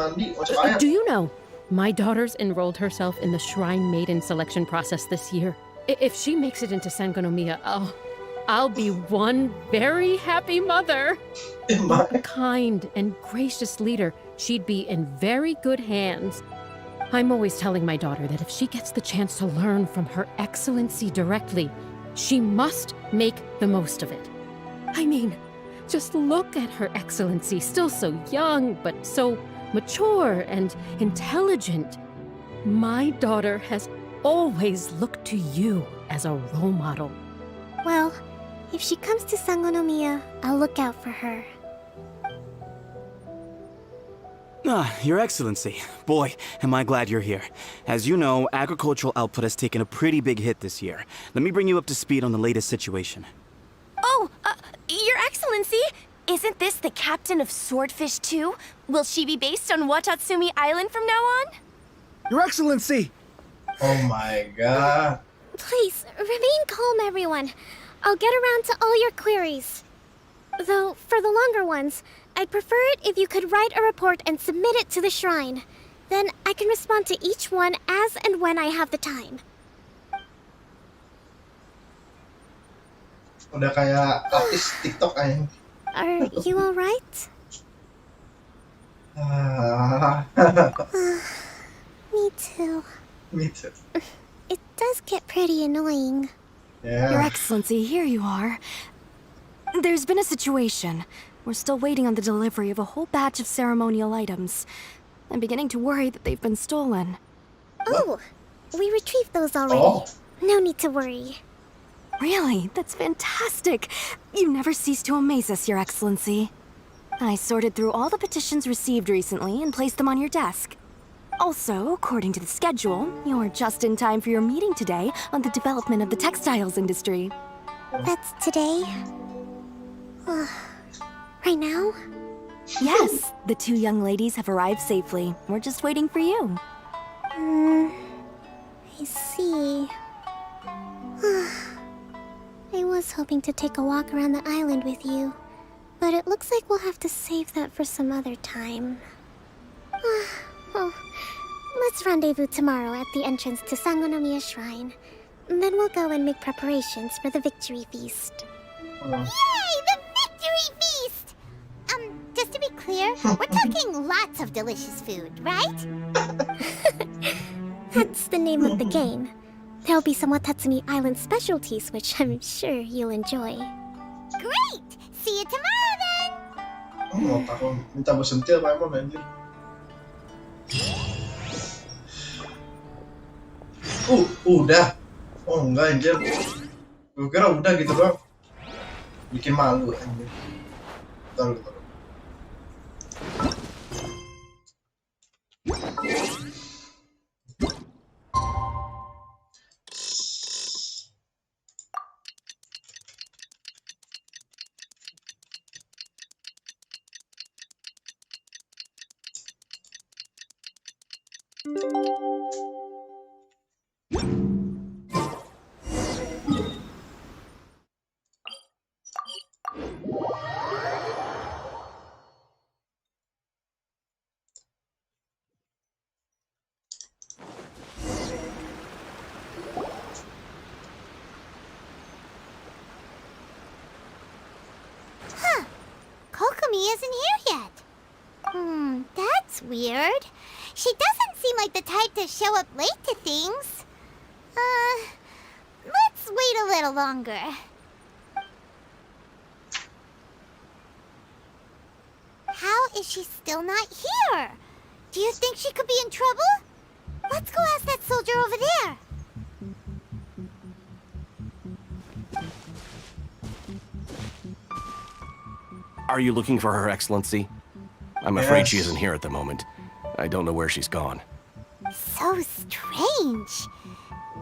Do you know, my daughter's enrolled herself in the Shrine Maiden selection process this year. If she makes it into Sangonomiya, I'll be one very happy mother. A kind and gracious leader, she'd be in very good hands. I'm always telling my daughter that if she gets the chance to learn from Her Excellency directly, she must make the most of it. I mean, just look at Her Excellency, still so young, but so mature and intelligent. My daughter has always looked to you as a role model. Well, if she comes to Sangonomiya, I'll look out for her. Your Excellency. Boy, am I glad you're here. As you know, agricultural output has taken a pretty big hit this year. Let me bring you up to speed on the latest situation. Oh, Your Excellency, isn't this the captain of Swordfish 2? Will she be based on Watatsumi Island from now on? Your Excellency! Oh my god. Please, remain calm, everyone. I'll get around to all your queries. Though, for the longer ones, I'd prefer it if you could write a report and submit it to the shrine. Then I can respond to each one as and when I have the time. Udah kayak artis TikTok aja. Are you alright? Me too. Me too. It does get pretty annoying. Your Excellency, here you are. There's been a situation. We're still waiting on the delivery of a whole batch of ceremonial items. I'm beginning to worry that they've been stolen. Oh, we retrieved those already. No need to worry. Really? That's fantastic. You never cease to amaze us, Your Excellency. I sorted through all the petitions received recently and placed them on your desk. Also, according to the schedule, you're just in time for your meeting today on the development of the textiles industry. That's today? Right now? Yes, the two young ladies have arrived safely. We're just waiting for you. I see. I was hoping to take a walk around the island with you, but it looks like we'll have to save that for some other time. Well, let's rendezvous tomorrow at the entrance to Sangonomiya Shrine. Then we'll go and make preparations for the victory feast. Yay! The victory feast! Just to be clear, we're talking lots of delicious food, right? That's the name of the game. There'll be some Watatsumi Island specialties, which I'm sure you'll enjoy. Great! See you tomorrow then! Oh, aku minta bersentil apa emang anjir. Udah. Oh enggak anjir. Gue kira udah gitu doang. Bikin malu anjir. Taruh. Kokomi isn't here yet. That's weird. She doesn't seem like the type to show up late to things. Let's wait a little longer. How is she still not here? Do you think she could be in trouble? Let's go ask that soldier over there. Are you looking for Her Excellency? I'm afraid she Yes. isn't here at the moment. I don't know where she's gone. So strange.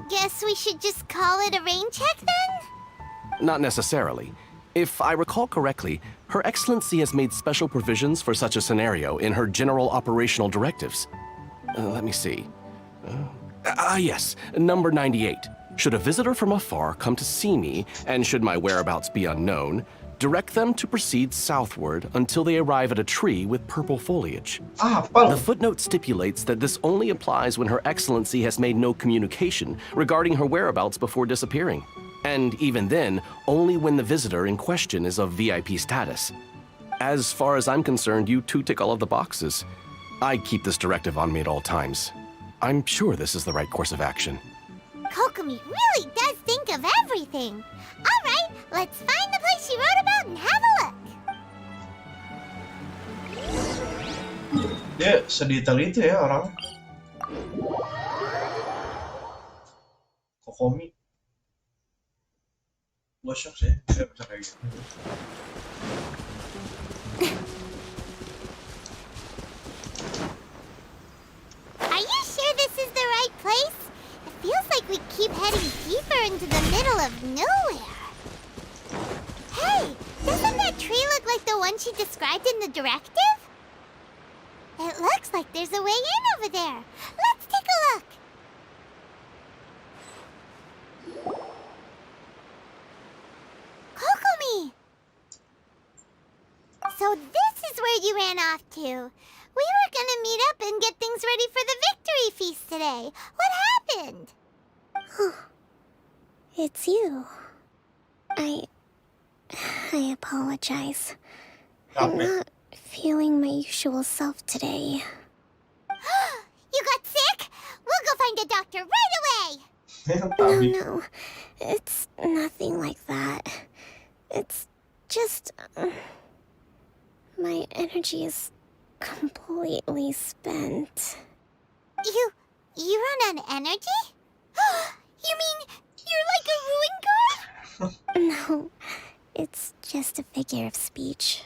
Guess we should just call it a rain check then? Not necessarily. If I recall correctly, Her Excellency has made special provisions for such a scenario in her general operational directives. Let me see. Yes, number 98. Should a visitor from afar come to see me, and should my whereabouts be unknown, direct them to proceed southward until they arrive at a tree with purple foliage. The footnote stipulates that this only applies when Her Excellency has made no communication regarding her whereabouts before disappearing. And even then, only when the visitor in question is of VIP status. As far as I'm concerned, you two tick all of the boxes. I keep this directive on me at all times. I'm sure this is the right course of action. Kokomi really does think of everything. All right, let's find the place she wrote about and have a look. Dia sedetail itu ya orang. Kokomi. Gua shock sih, saya bisa kayak gitu. Are you sure this is the right place? It feels like we keep heading deeper into the middle of nowhere. Hey, doesn't that tree look like the one she described in the directive? It looks like there's a way in over there. Let's take a look. Kokomi! So this is where you ran off to. We were gonna meet up and get things ready for the victory feast today. What happened? It's you. I apologize. I'm not feeling my usual self today. You got sick? We'll go find a doctor right away. No. It's nothing like that. It's just... my energy is completely spent. You run on energy? You mean you're like a ruin girl? No, it's just a figure of speech.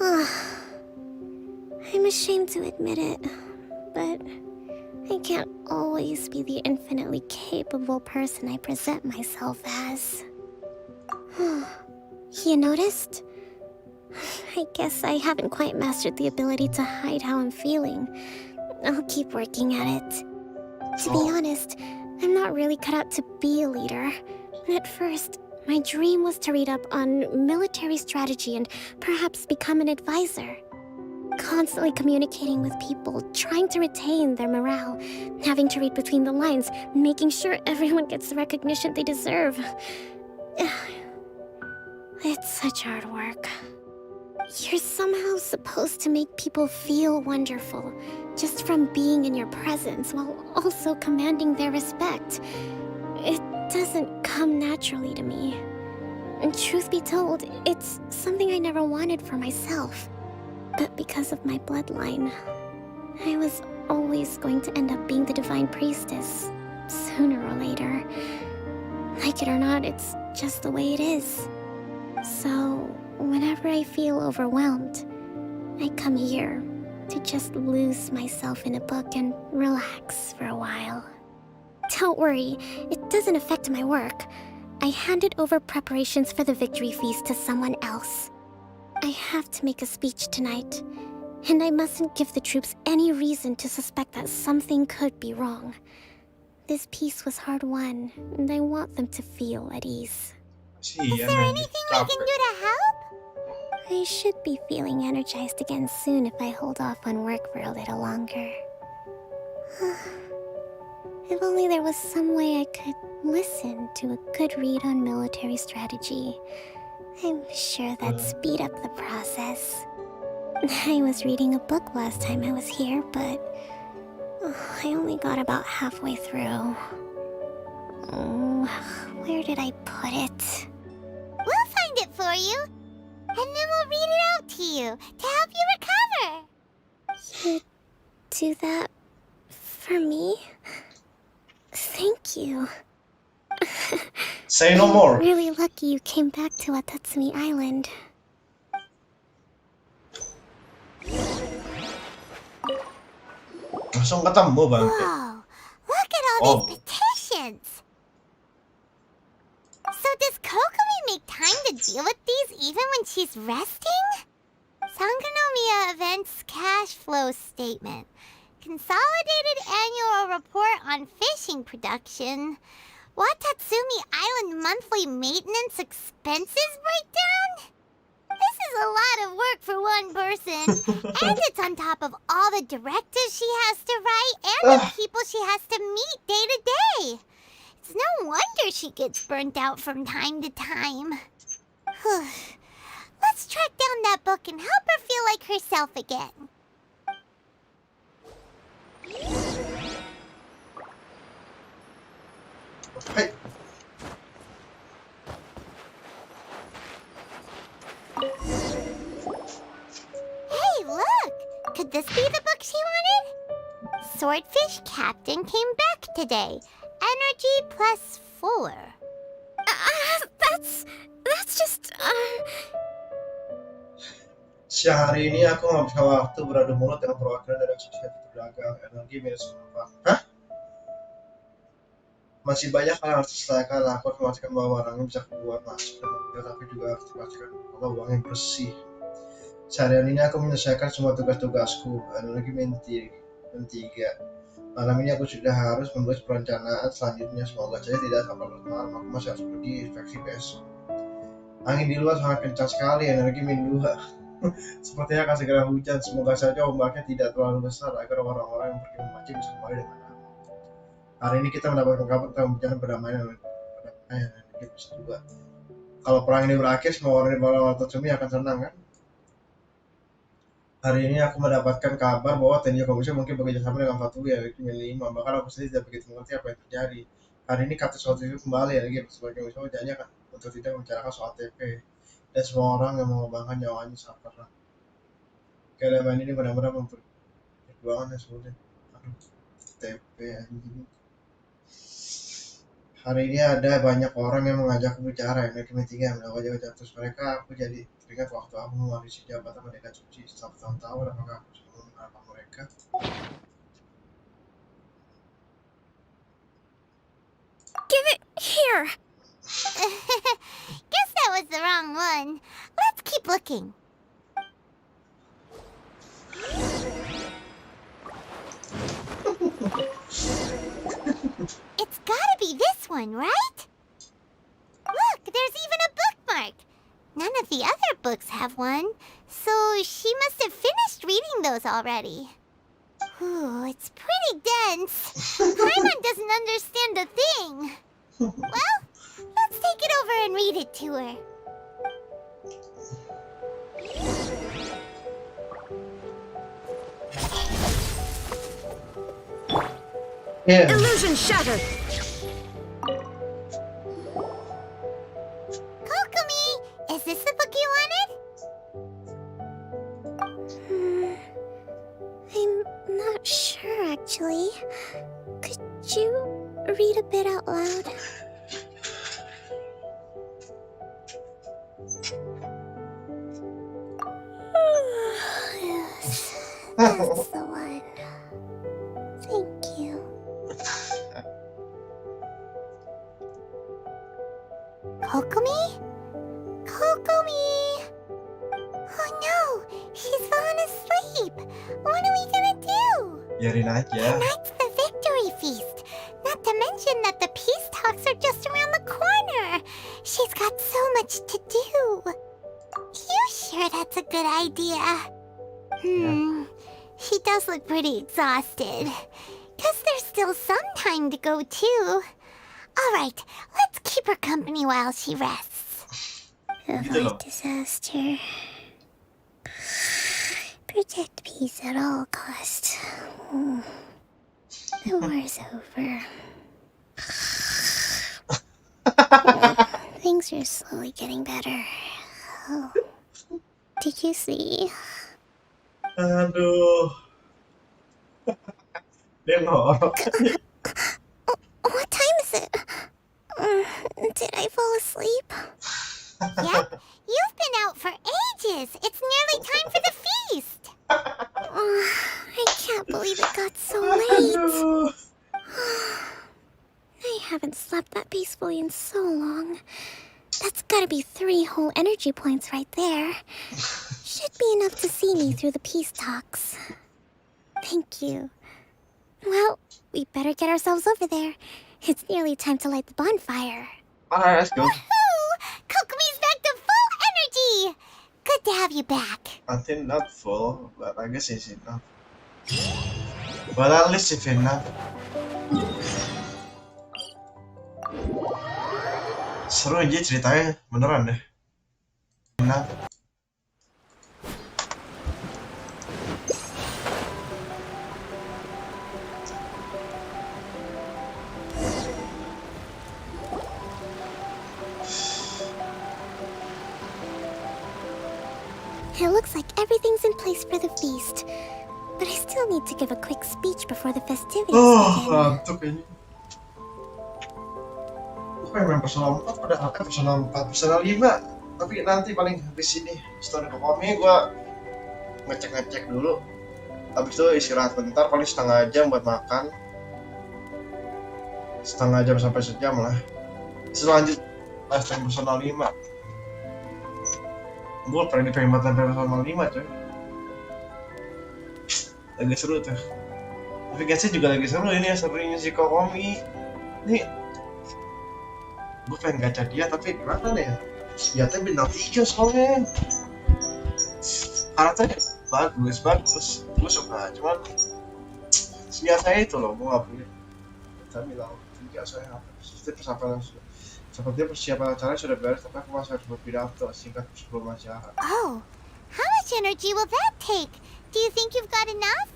I'm ashamed to admit it, but I can't always be the infinitely capable person I present myself as. You noticed? I guess I haven't quite mastered the ability to hide how I'm feeling. I'll keep working at it. To be honest, I'm not really cut out to be a leader. At first, my dream was to read up on military strategy and perhaps become an advisor. Constantly communicating with people, trying to retain their morale, having to read between the lines, making sure everyone gets the recognition they deserve. It's such hard work. You're somehow supposed to make people feel wonderful, just from being in your presence, while also commanding their respect. It doesn't come naturally to me. And truth be told, it's something I never wanted for myself. But because of my bloodline, I was always going to end up being the divine priestess, sooner or later. Like it or not, it's just the way it is. So, whenever I feel overwhelmed, I come here to just lose myself in a book and relax for a while. Don't worry, it doesn't affect my work. I handed over preparations for the victory feast to someone else. I have to make a speech tonight, and I mustn't give the troops any reason to suspect that something could be wrong. This peace was hard-won, and I want them to feel at ease. Is there anything we can do to help? I should be feeling energized again soon if I hold off on work for a little longer. If only there was some way I could listen to a good read on military strategy. I'm sure that'd speed up the process. I was reading a book last time I was here, but I only got about halfway through. Where did I put it? We'll find it for you. and then we'll read it out to you to help you recover. You do that for me? Thank you. Say no more. I'm really lucky you came back to Watatsumi Island. Langsung ketemu bangke. Whoa, look at all these petitions. So does Kokomi make time to deal with these even when she's resting? Sangonomiya Events Cash Flow Statement. Consolidated Annual Report on Fishing Production. Watatsumi Island Monthly Maintenance Expenses Breakdown? This is a lot of work for one person. And it's on top of all the directives she has to write and the people she has to meet day to day. It's no wonder she gets burnt out from time to time. Let's track down that book and help her feel like herself again. Hey. Hey, look! Could this be the book she wanted? Swordfish Captain came back today. Energy +4. That's just, Siang hari ini aku menghabiskan waktu beradu mulut dengan perwakilan dari asosiasi pedagang energi -4. Hah? Masih banyak hal yang harus diselesaikan. Aku harus memastikan bahwa barangnya bisa keluar masuk dan mobil, tapi juga harus dipastikan bahwa uangnya bersih. Seharian ini aku menyelesaikan semua tugas-tugasku. Energi -3. Malam ini aku sudah harus menulis perencanaan selanjutnya. Semoga saja tidak sampai larut malam. Aku masih harus pergi inspeksi besok. Angin di luar sangat kencang sekali. Energi -2. Sepertinya akan segera hujan. Semoga saja ombaknya tidak terlalu besar agar orang-orang yang pergi memancing bisa kembali dengan aman. Hari ini kita mendapatkan kabar tentang bencana perdamaian energi +2. Kalau perang ini berakhir, semua orang di bawah Watatsumi akan senang, kan? Hari ini aku mendapatkan kabar bahwa Tenryo Komisi mungkin bekerja sama dengan Fatui yang energi -5. Bahkan aku sendiri tidak begitu mengerti apa yang terjadi. Hari ini kata soal itu kembali energi sebagai misalnya janji akan untuk tidak membicarakan soal TP. Dan semua orang yang mengorbankan nyawanya sabarlah. Keadaan ini benar-benar perjuangan yang sulit. Aduh, TP anjing. Hari ini ada banyak orang yang mengajakku bicara energi -3 mendapat terus mereka. Aku jadi teringat waktu aku mewarisi jabatan Merdeka Suci setelah bertahun-tahun. Apakah aku bisa mengharapkan mereka? Give it here! Guess that was the wrong one. Let's keep looking. It's gotta be this one, right? Look, there's even a bookmark. None of the other books have one, so she must have finished reading those already. Ooh, it's pretty dense. Paimon doesn't understand a thing. Well, let's take it over and read it to her. Yeah. Illusion shattered. Kokomi, is this the book you wanted? I'm not sure, actually. Could you read a bit out loud? Yes, that's the one. Thank you. Kokomi? Kokomi! Oh no, she's fallen asleep. What are we gonna do? Biarin aja. Tonight's the victory feast. Not to mention that the peace talks are just around the corner. She's got so much to do. You sure that's a good idea? She does look pretty exhausted. Guess there's still some time to go too. Alright, let's keep her company while she rests. Avoid disaster. Protect peace at all costs. The war's over. Things are slowly getting better. Oh. Did you see? Aduh. Dia ngorok. What time is it? Did I fall asleep? Yep, you've been out for ages. It's nearly time for the feast. I can't believe it got so late. I haven't slept that peacefully in so long. That's gotta be 3 whole energy points right there. Should be enough to see me through the peace talks. Thank you. Well, we better get ourselves over there. It's nearly time to light the bonfire. Alright, let's go. Woohoo! Kokomi's back to full energy! Good to have you back. I think not full, but I guess it's enough. But at least it's enough. Seru aja ceritanya, beneran deh. Enough. It looks like everything's in place for the feast. But I still need to give a quick speech before the festivities begin. Ngantuk kayaknya. Aku pengen main personal 4 pada personal 4, personal 5. Tapi nanti paling habis ini story Kokomi gua ngecek dulu. Habis itu istirahat bentar, paling setengah jam buat makan. Setengah jam sampai sejam lah. Selanjut lifetime personal 5. Gue pernah pengen banget sampai personal 5 coy. Lagi seru tuh. Tapi Genshin juga lagi seru ini ya, serunya si Kokomi. Nih gue pengen gacha dia tapi gimana nih ya? Senjatanya bintang 3 soalnya. Karakternya bagus. Gue suka, cuman senjatanya itu loh, gue gak punya. Kita bilang 3 soalnya apa? Sepertinya persiapan acara sudah beres, tapi aku masih harus berpidato singkat sebelum acara. Oh, how much energy will that take? Do you think you've got enough?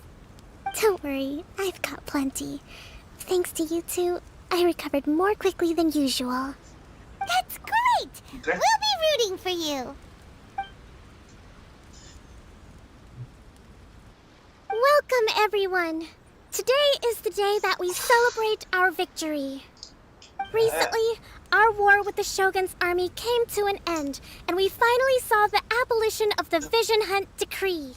Don't worry, I've got plenty. Thanks to you two, I recovered more quickly than usual. That's great! Okay. We'll be rooting for you. Welcome, everyone. Today is the day that we celebrate our victory. Recently, our war with the Shogun's army came to an end, and we finally saw the abolition of the Vision Hunt Decree.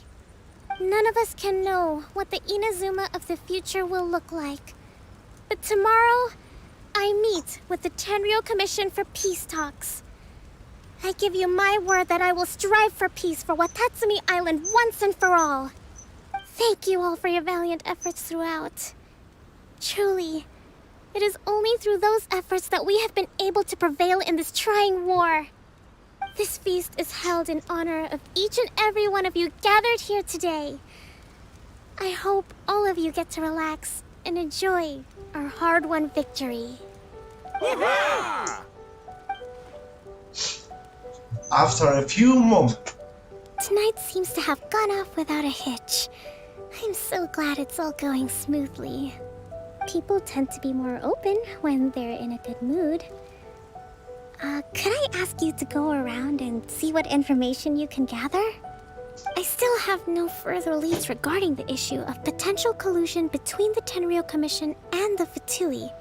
None of us can know what the Inazuma of the future will look like. But tomorrow, I meet with the Tenryou Commission for peace talks. I give you my word that I will strive for peace for Watatsumi Island once and for all. Thank you all for your valiant efforts throughout. Truly, it is only through those efforts that we have been able to prevail in this trying war. This feast is held in honor of each and every one of you gathered here today. I hope all of you get to relax and enjoy our hard-won victory. After a few moments. Tonight seems to have gone off without a hitch. I'm so glad it's all going smoothly. People tend to be more open when they're in a good mood. Could I ask you to go around and see what information you can gather? I still have no further leads regarding the issue of potential collusion between the Tenryou Commission and the Fatui.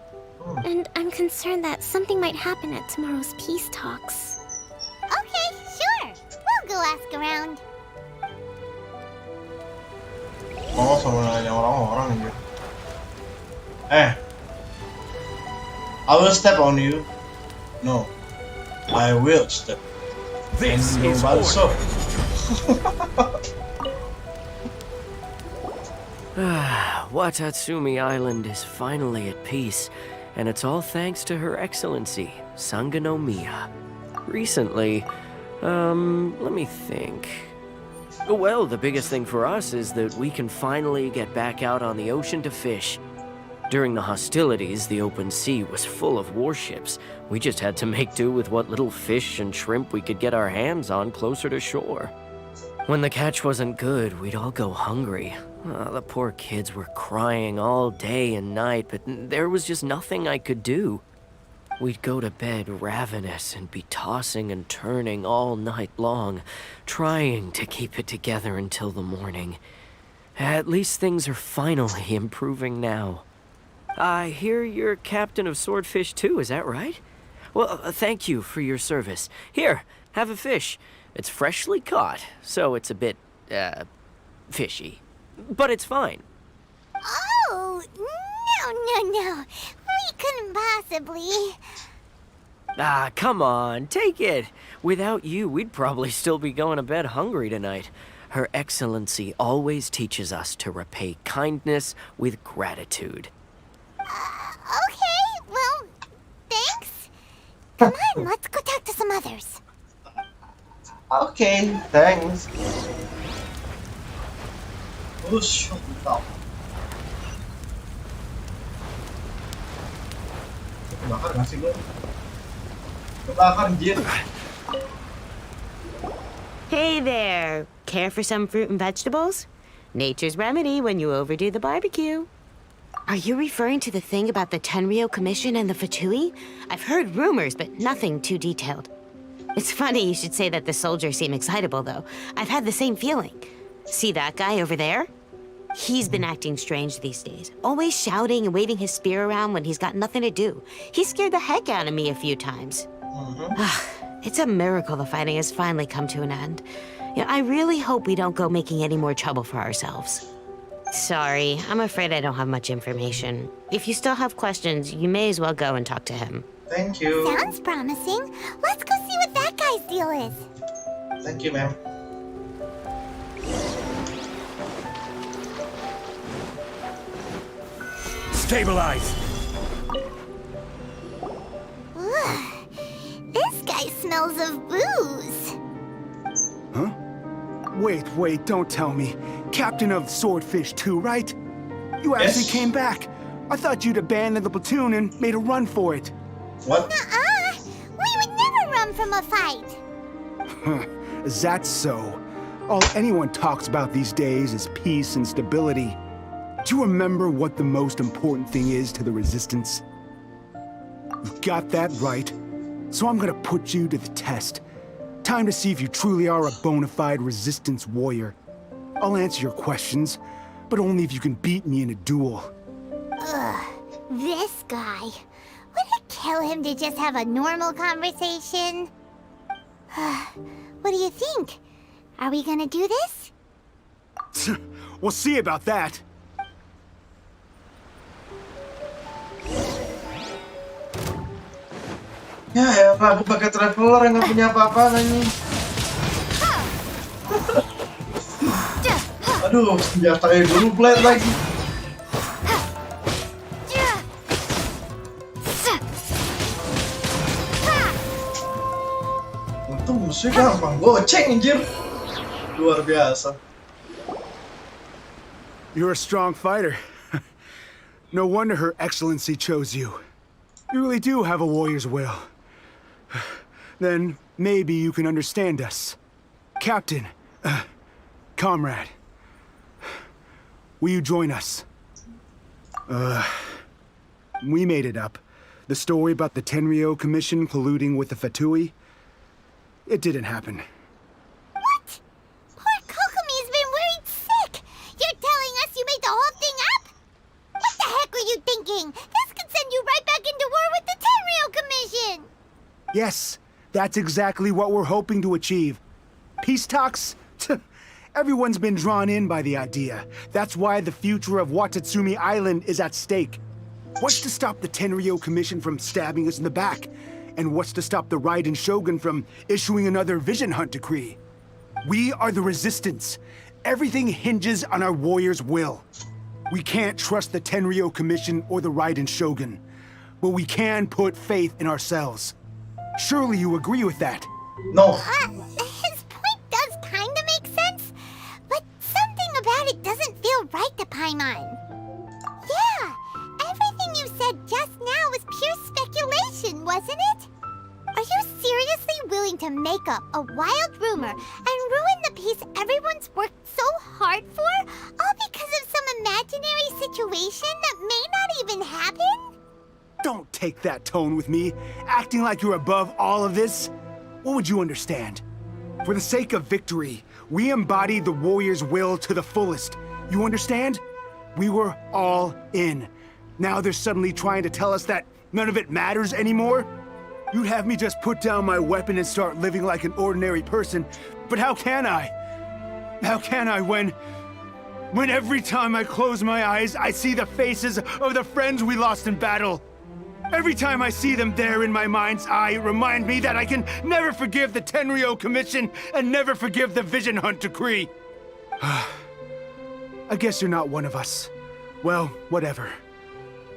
And I'm concerned that something might happen at tomorrow's peace talks. Okay, sure. We'll go ask around. Oh, sama nanya orang-orang gitu. I will step on you. No, I will step. This is order. Watatsumi Island is finally at peace, and it's all thanks to Her Excellency, Sangonomiya. Recently, let me think. Well, the biggest thing for us is that we can finally get back out on the ocean to fish. During the hostilities, the open sea was full of warships. We just had to make do with what little fish and shrimp we could get our hands on closer to shore. When the catch wasn't good, we'd all go hungry. The poor kids were crying all day and night, but there was just nothing I could do. We'd go to bed ravenous and be tossing and turning all night long, trying to keep it together until the morning. At least things are finally improving now. I hear you're captain of Swordfish too, is that right? Well, thank you for your service. Here, have a fish. It's freshly caught, so it's a bit, fishy. But it's fine. Oh, no. We couldn't possibly. Ah, come on, take it. Without you, we'd probably still be going to bed hungry tonight. Her Excellency always teaches us to repay kindness with gratitude. Okay, well, thanks. Come on, let's go talk to some others. Okay, thanks. Oh, shut up. Kebakar nggak sih lo? Kebakar, anjir. Hey there! Care for some fruit and vegetables? Nature's remedy when you overdo the barbecue. Are you referring to the thing about the Tenryou Commission and the Fatui? I've heard rumors, but nothing too detailed. It's funny you should say that the soldiers seem excitable, though. I've had the same feeling. See that guy over there? He's been acting strange these days, always shouting and waving his spear around when he's got nothing to do. He scared the heck out of me a few times. It's a miracle the fighting has finally come to an end. You know, I really hope we don't go making any more trouble for ourselves. Sorry, I'm afraid I don't have much information. If you still have questions, you may as well go and talk to him. Thank you. Sounds promising. Let's go see what that guy's deal is. Thank you, ma'am. Stabilize! This guy smells of booze. Huh? Wait, don't tell me. Captain of Swordfish 2, right? You actually came back. I thought you'd abandoned the platoon and made a run for it. What? Nuh-uh. We would never run from a fight. Is that so? All anyone talks about these days is peace and stability. Do you remember what the most important thing is to the Resistance? You've got that right. So I'm gonna put you to the test. Time to see if you truly are a bona fide Resistance warrior. I'll answer your questions, but only if you can beat me in a duel. Ugh, this guy. Would it kill him to just have a normal conversation? What do you think? Are we gonna do this? We'll see about that. Ya aku pakai traveler yang nggak punya apa-apa nih. Aduh, senjatanya dulu blade lagi. Untung musuhnya gampang goceng anjir. Luar biasa. You're a strong fighter. No wonder Her Excellency chose you. You really do have a warrior's will. Then maybe you can understand us. Captain, comrade, will you join us? We made it up. The story about the Tenryou Commission colluding with the Fatui, it didn't happen. What? Poor Kokomi's been worried sick. You're telling us you made the whole thing up? What the heck were you thinking? This could send you right back into war with the Tenryou Commission. Yes, that's exactly what we're hoping to achieve. Peace talks? Everyone's been drawn in by the idea. That's why the future of Watatsumi Island is at stake. What's to stop the Tenryou Commission from stabbing us in the back? And what's to stop the Raiden Shogun from issuing another Vision Hunt decree? We are the Resistance. Everything hinges on our warrior's will. We can't trust the Tenryou Commission or the Raiden Shogun, but we can put faith in ourselves. Surely you agree with that? No. His point does kinda make sense, but something about it doesn't feel right to Paimon. Yeah, everything you said just now was pure speculation, wasn't it? Are you seriously willing to make up a wild rumor and ruin the peace everyone's worked so hard for, all because of some imaginary situation that may not even happen? Don't take that tone with me, acting like you're above all of this. What would you understand? For the sake of victory, we embodied the warrior's will to the fullest. You understand? We were all in. Now they're suddenly trying to tell us that none of it matters anymore? You'd have me just put down my weapon and start living like an ordinary person, but how can I? How can I when every time I close my eyes, I see the faces of the friends we lost in battle? Every time I see them there in my mind's eye, it reminds me that I can never forgive the Tenryo Commission and never forgive the Vision Hunt Decree. I guess you're not one of us. Well, whatever.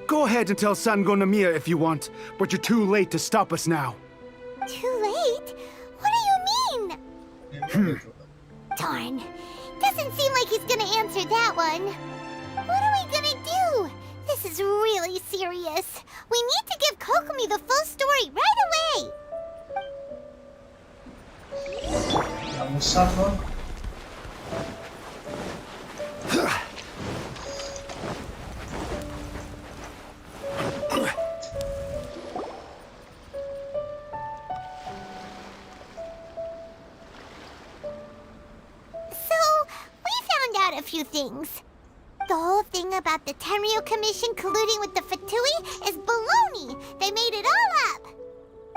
Go ahead and tell Sango Namiya if you want, but you're too late to stop us now. Too late? What do you mean? Darn. Doesn't seem like he's gonna answer that one. What are we gonna do? This is really serious. We need to give Kokomi the full story right away. Nggak usah, non. A few things. The whole thing about the Tenryo Commission colluding with the Fatui is baloney. They made it all up.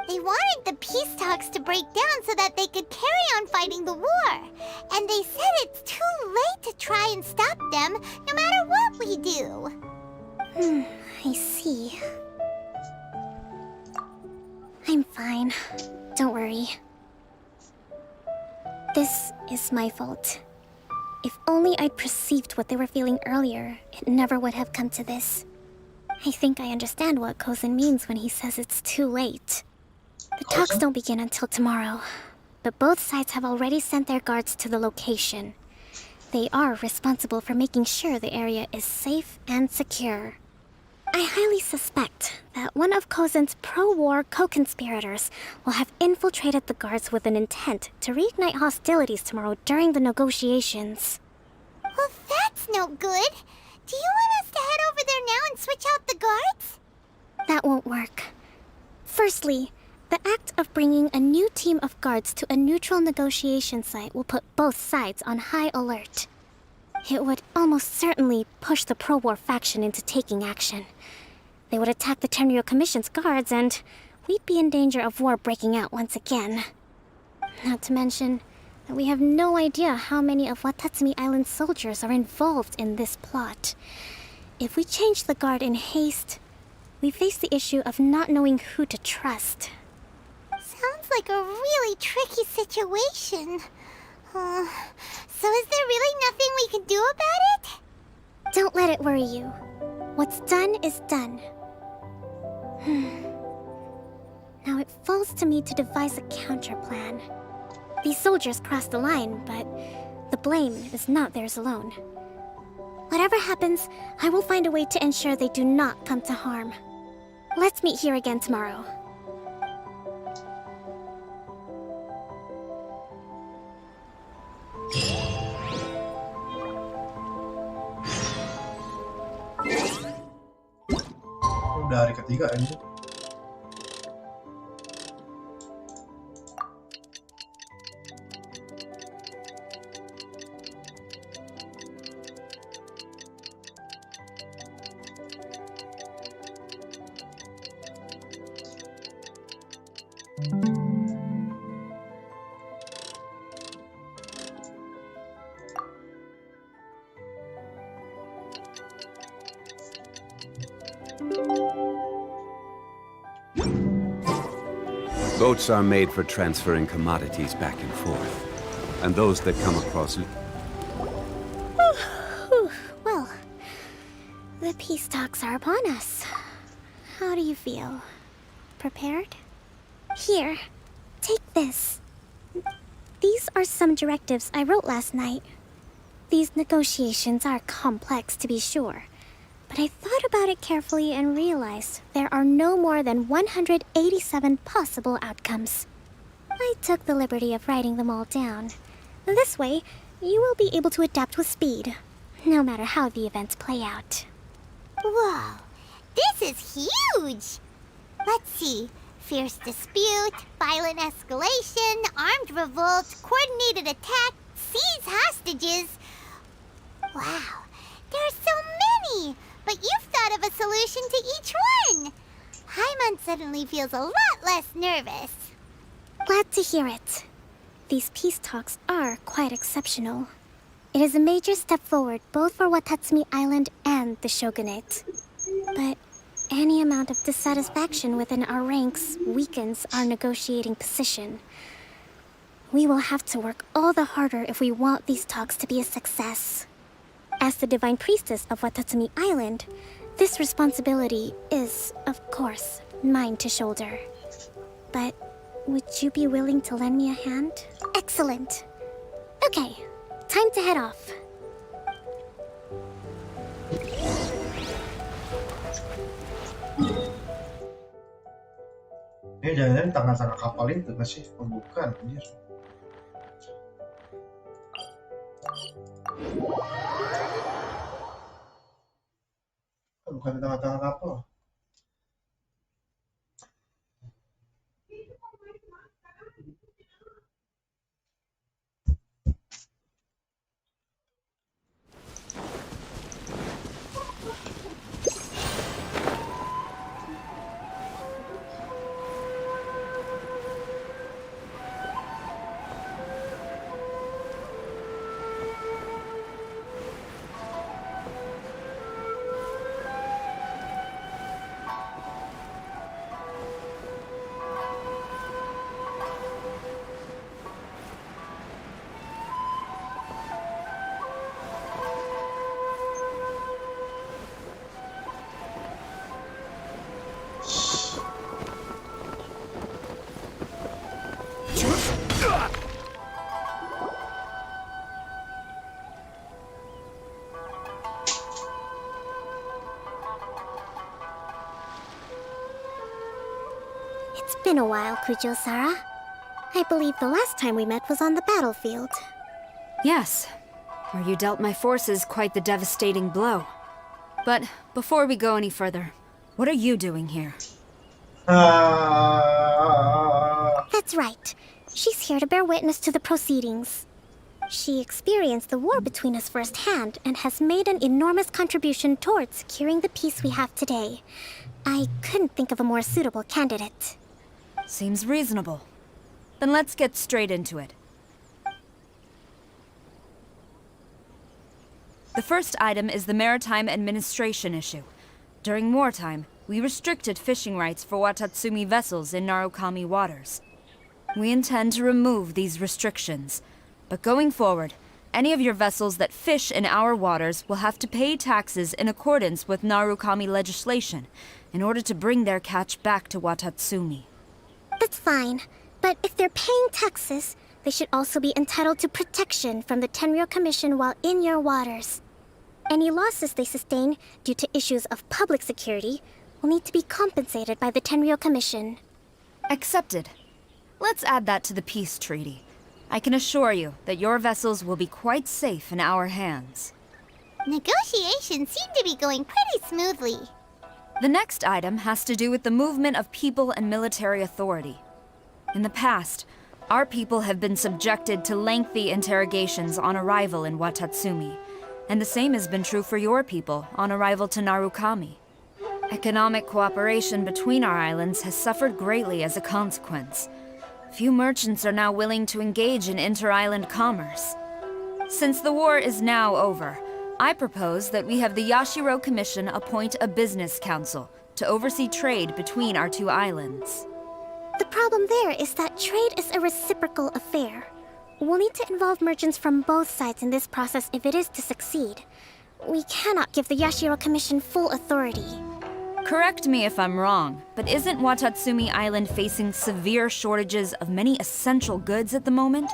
They wanted the peace talks to break down so that they could carry on fighting the war. And they said it's too late to try and stop them, no matter what we do. I see. I'm fine. Don't worry. This is my fault. If only I'd perceived what they were feeling earlier, it never would have come to this. I think I understand what Kozen means when he says it's too late. The talks don't begin until tomorrow, but both sides have already sent their guards to the location. They are responsible for making sure the area is safe and secure. I highly suspect that one of Kozen's pro-war co-conspirators will have infiltrated the guards with an intent to reignite hostilities tomorrow during the negotiations. Well, that's no good. Do you want us to head over there now and switch out the guards? That won't work. Firstly, the act of bringing a new team of guards to a neutral negotiation site will put both sides on high alert. It would almost certainly push the pro-war faction into taking action. They would attack the Tenryo Commission's guards, and we'd be in danger of war breaking out once again. Not to mention that we have no idea how many of Watatsumi Island's soldiers are involved in this plot. If we change the guard in haste, we face the issue of not knowing who to trust. Sounds like a really tricky situation. So is there really nothing we can do about it? Don't let it worry you. What's done is done. Now it falls to me to devise a counter-plan. These soldiers crossed the line, but the blame is not theirs alone. Whatever happens, I will find a way to ensure they do not come to harm. Let's meet here again tomorrow. Udah hari ketiga ini. Boats are made for transferring commodities back and forth, and those that come across it. Well, the peace talks are upon us. How do you feel? Prepared? Here, take this. These are some directives I wrote last night. These negotiations are complex, to be sure, but I thought about it carefully and realized there are no more than 187 possible outcomes. I took the liberty of writing them all down. This way, you will be able to adapt with speed, no matter how the events play out. Whoa, This is huge! Let's see. Fierce dispute, violent escalation, armed revolt, coordinated attack, seize hostages. Wow, there are so many! But you've thought of a solution to each one! Hyman suddenly feels a lot less nervous. Glad to hear it. These peace talks are quite exceptional. It is a major step forward both for Watatsumi Island and the Shogunate. But any amount of dissatisfaction within our ranks weakens our negotiating position. We will have to work all the harder if we want these talks to be a success. As the Divine Priestess of Watatsumi Island, this responsibility is, of course, mine to shoulder. But would you be willing to lend me a hand? Excellent. Okay, time to head off. Ini jangan-jangan tengah-tengah kapal itu nggak sih? Oh, bukan, anjir. Bukan di tengah-tengah kapal. It's been a while, Kujo-Sara. I believe the last time we met was on the battlefield. Yes, where you dealt my forces quite the devastating blow. But before we go any further, what are you doing here? That's right. She's here to bear witness to the proceedings. She experienced the war between us firsthand and has made an enormous contribution towards securing the peace we have today. I couldn't think of a more suitable candidate. Seems reasonable. Then let's get straight into it. The first item is the maritime administration issue. During wartime, we restricted fishing rights for Watatsumi vessels in Narukami waters. We intend to remove these restrictions, but going forward, any of your vessels that fish in our waters will have to pay taxes in accordance with Narukami legislation in order to bring their catch back to Watatsumi. That's fine, but if they're paying taxes, they should also be entitled to protection from the Tenryou Commission while in your waters. Any losses they sustain due to issues of public security will need to be compensated by the Tenryou Commission. Accepted. Let's add that to the peace treaty. I can assure you that your vessels will be quite safe in our hands. Negotiations seem to be going pretty smoothly. The next item has to do with the movement of people and military authority. In the past, our people have been subjected to lengthy interrogations on arrival in Watatsumi, and the same has been true for your people on arrival to Narukami. Economic cooperation between our islands has suffered greatly as a consequence. Few merchants are now willing to engage in inter-island commerce. Since the war is now over, I propose that we have the Yashiro Commission appoint a business council to oversee trade between our two islands. The problem there is that trade is a reciprocal affair. We'll need to involve merchants from both sides in this process if it is to succeed. We cannot give the Yashiro Commission full authority. Correct me if I'm wrong, but isn't Watatsumi Island facing severe shortages of many essential goods at the moment?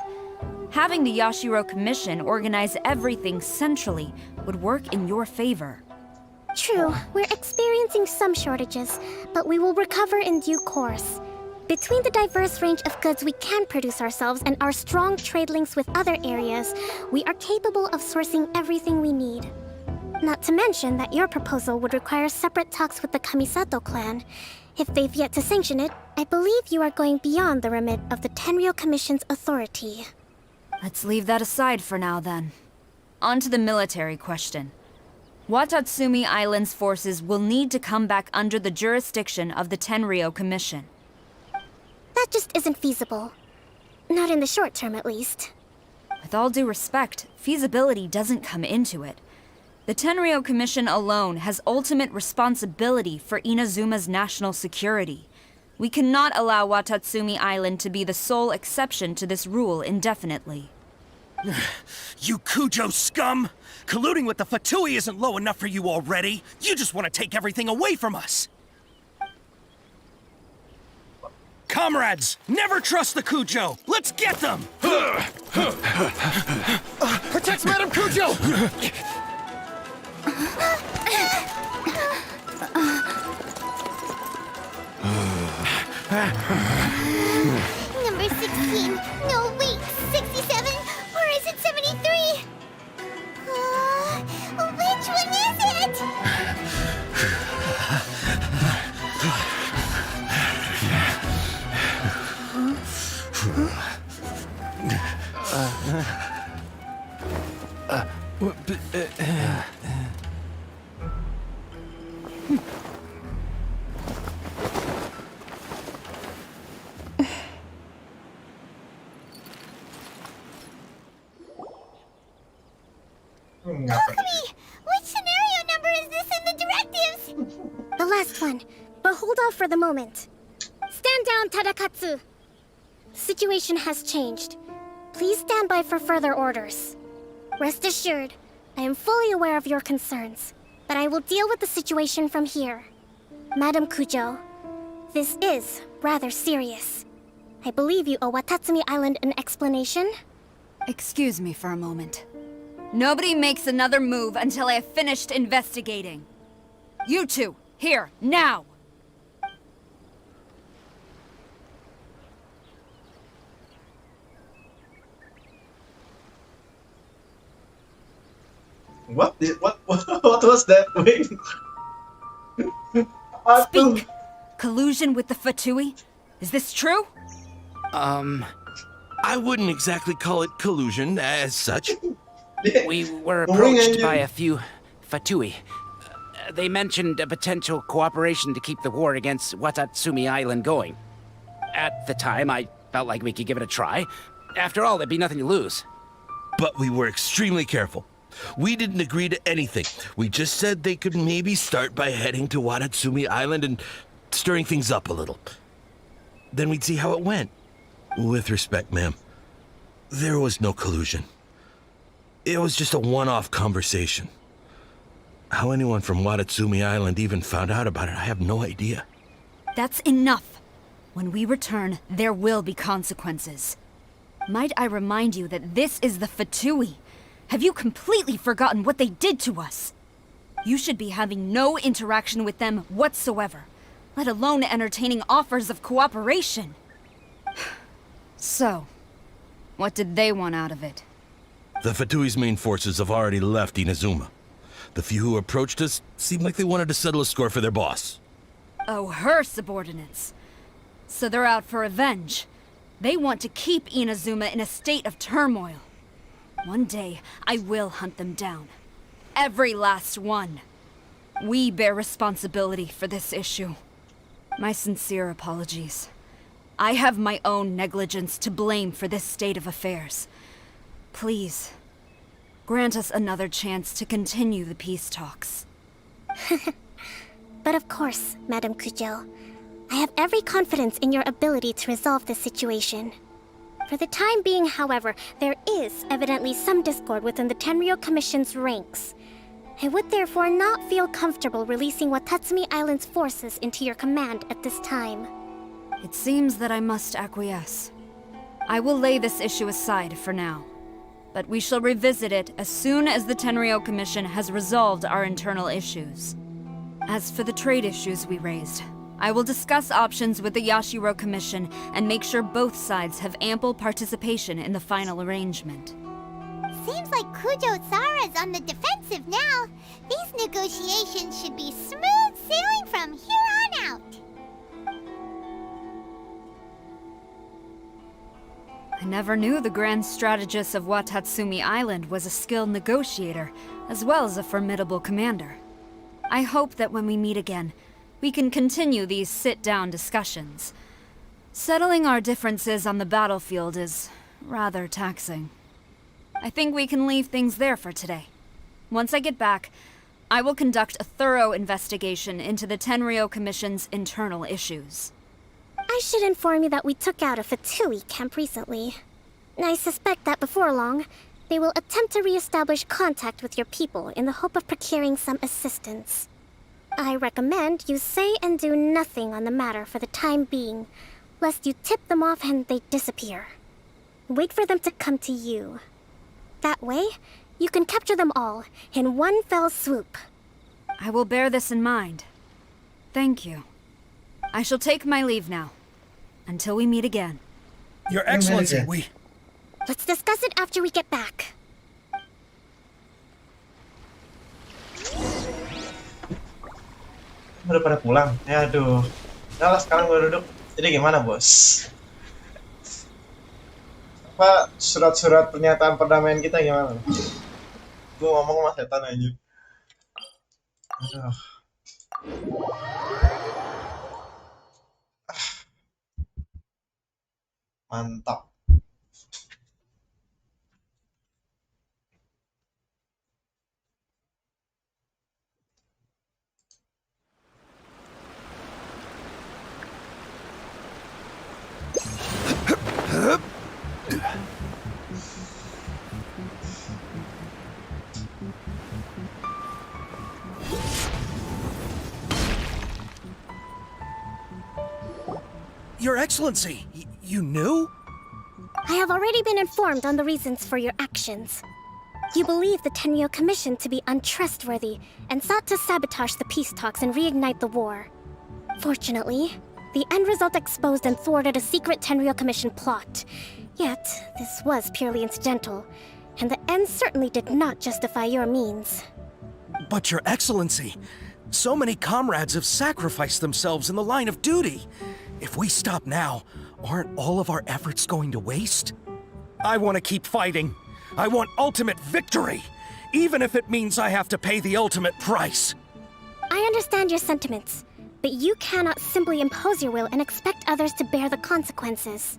Having the Yashiro Commission organize everything centrally would work in your favor. True, we're experiencing some shortages, but we will recover in due course. Between the diverse range of goods we can produce ourselves and our strong trade links with other areas, we are capable of sourcing everything we need. Not to mention that your proposal would require separate talks with the Kamisato clan. If they've yet to sanction it, I believe you are going beyond the remit of the Tenryou Commission's authority. Let's leave that aside for now, then. On to the military question. Watatsumi Island's forces will need to come back under the jurisdiction of the Tenryou Commission. That just isn't feasible. Not in the short term, at least. With all due respect, feasibility doesn't come into it. The Tenryou Commission alone has ultimate responsibility for Inazuma's national security. We cannot allow Watatsumi Island to be the sole exception to this rule indefinitely. You Kujo scum! Colluding with the Fatui isn't low enough for you already. You just want to take everything away from us. Comrades, never trust the Kujo. Let's get them! Protect Madame Kujo! Number 16. No, wait. 67? Or is it 73? Which one is it? Kokomi! Which scenario number is this in the directives? The last one, but hold off for the moment. Stand down, Tadakatsu. The situation has changed. Please stand by for further orders. Rest assured, I am fully aware of your concerns, but I will deal with the situation from here. Madam Kujo, this is rather serious. I believe you owe Watatsumi Island an explanation? Excuse me for a moment. Nobody makes another move until I have finished investigating. You two, here, now! What was that? Wait. Speak! Collusion with the Fatui? Is this true? I wouldn't exactly call it collusion as such. We were approached by a few Fatui. They mentioned a potential cooperation to keep the war against Watatsumi Island going. At the time, I felt like we could give it a try. After all, there'd be nothing to lose. But we were extremely careful. We didn't agree to anything. We just said they could maybe start by heading to Watatsumi Island and stirring things up a little. Then we'd see how it went. With respect, ma'am, there was no collusion. It was just a one-off conversation. How anyone from Watatsumi Island even found out about it, I have no idea. That's enough. When we return, there will be consequences. Might I remind you that this is the Fatui? Have you completely forgotten what they did to us? You should be having no interaction with them whatsoever, let alone entertaining offers of cooperation. So, what did they want out of it? The Fatui's main forces have already left Inazuma. The few who approached us seemed like they wanted to settle a score for their boss. Oh, her subordinates. So they're out for revenge. They want to keep Inazuma in a state of turmoil. One day, I will hunt them down. Every last one. We bear responsibility for this issue. My sincere apologies. I have my own negligence to blame for this state of affairs. Please, grant us another chance to continue the peace talks. But of course, Madame Kujo. I have every confidence in your ability to resolve this situation. For the time being, however, there is evidently some discord within the Tenryou Commission's ranks. I would therefore not feel comfortable releasing Watatsumi Island's forces into your command at this time. It seems that I must acquiesce. I will lay this issue aside for now. But we shall revisit it as soon as the Tenryou Commission has resolved our internal issues. As for the trade issues we raised, I will discuss options with the Yashiro Commission and make sure both sides have ample participation in the final arrangement. Seems like Kujo-Sara's on the defensive now. These negotiations should be smooth sailing from here on out. I never knew the grand strategist of Watatsumi Island was a skilled negotiator, as well as a formidable commander. I hope that when we meet again, we can continue these sit-down discussions. Settling our differences on the battlefield is rather taxing. I think we can leave things there for today. Once I get back, I will conduct a thorough investigation into the Tenryou Commission's internal issues. I should inform you that we took out a Fatui camp recently. I suspect that before long, they will attempt to re-establish contact with your people in the hope of procuring some assistance. I recommend you say and do nothing on the matter for the time being, lest you tip them off and they disappear. Wait for them to come to you. That way, you can capture them all in one fell swoop. I will bear this in mind. Thank you. I shall take my leave now. Until we meet again. Your Excellency, we... Let's discuss it after we get back. Udah pada pulang? Ya aduh. Udah lah, sekarang gue duduk. Jadi gimana, bos? Apa surat-surat pernyataan perdamaian kita gimana? Gue ngomong sama setan aja. Aduh. Mantap. Your Excellency, you knew? I have already been informed on the reasons for your actions. You believe the Tenryou Commission to be untrustworthy and sought to sabotage the peace talks and reignite the war. Fortunately, the end result exposed and thwarted a secret Tenryou Commission plot. Yet, this was purely incidental, and the end certainly did not justify your means. But Your Excellency, so many comrades have sacrificed themselves in the line of duty. If we stop now, aren't all of our efforts going to waste? I want to keep fighting. I want ultimate victory, even if it means I have to pay the ultimate price. I understand your sentiments, but you cannot simply impose your will and expect others to bear the consequences.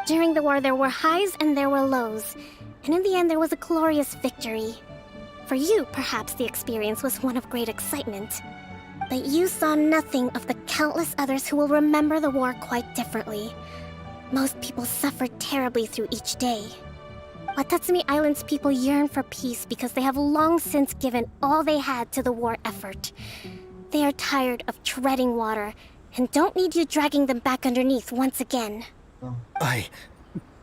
During the war, there were highs and there were lows, and in the end, there was a glorious victory. For you, perhaps the experience was one of great excitement. But you saw nothing of the countless others who will remember the war quite differently. Most people suffered terribly through each day. Watatsumi Island's people yearn for peace because they have long since given all they had to the war effort. They are tired of treading water and don't need you dragging them back underneath once again.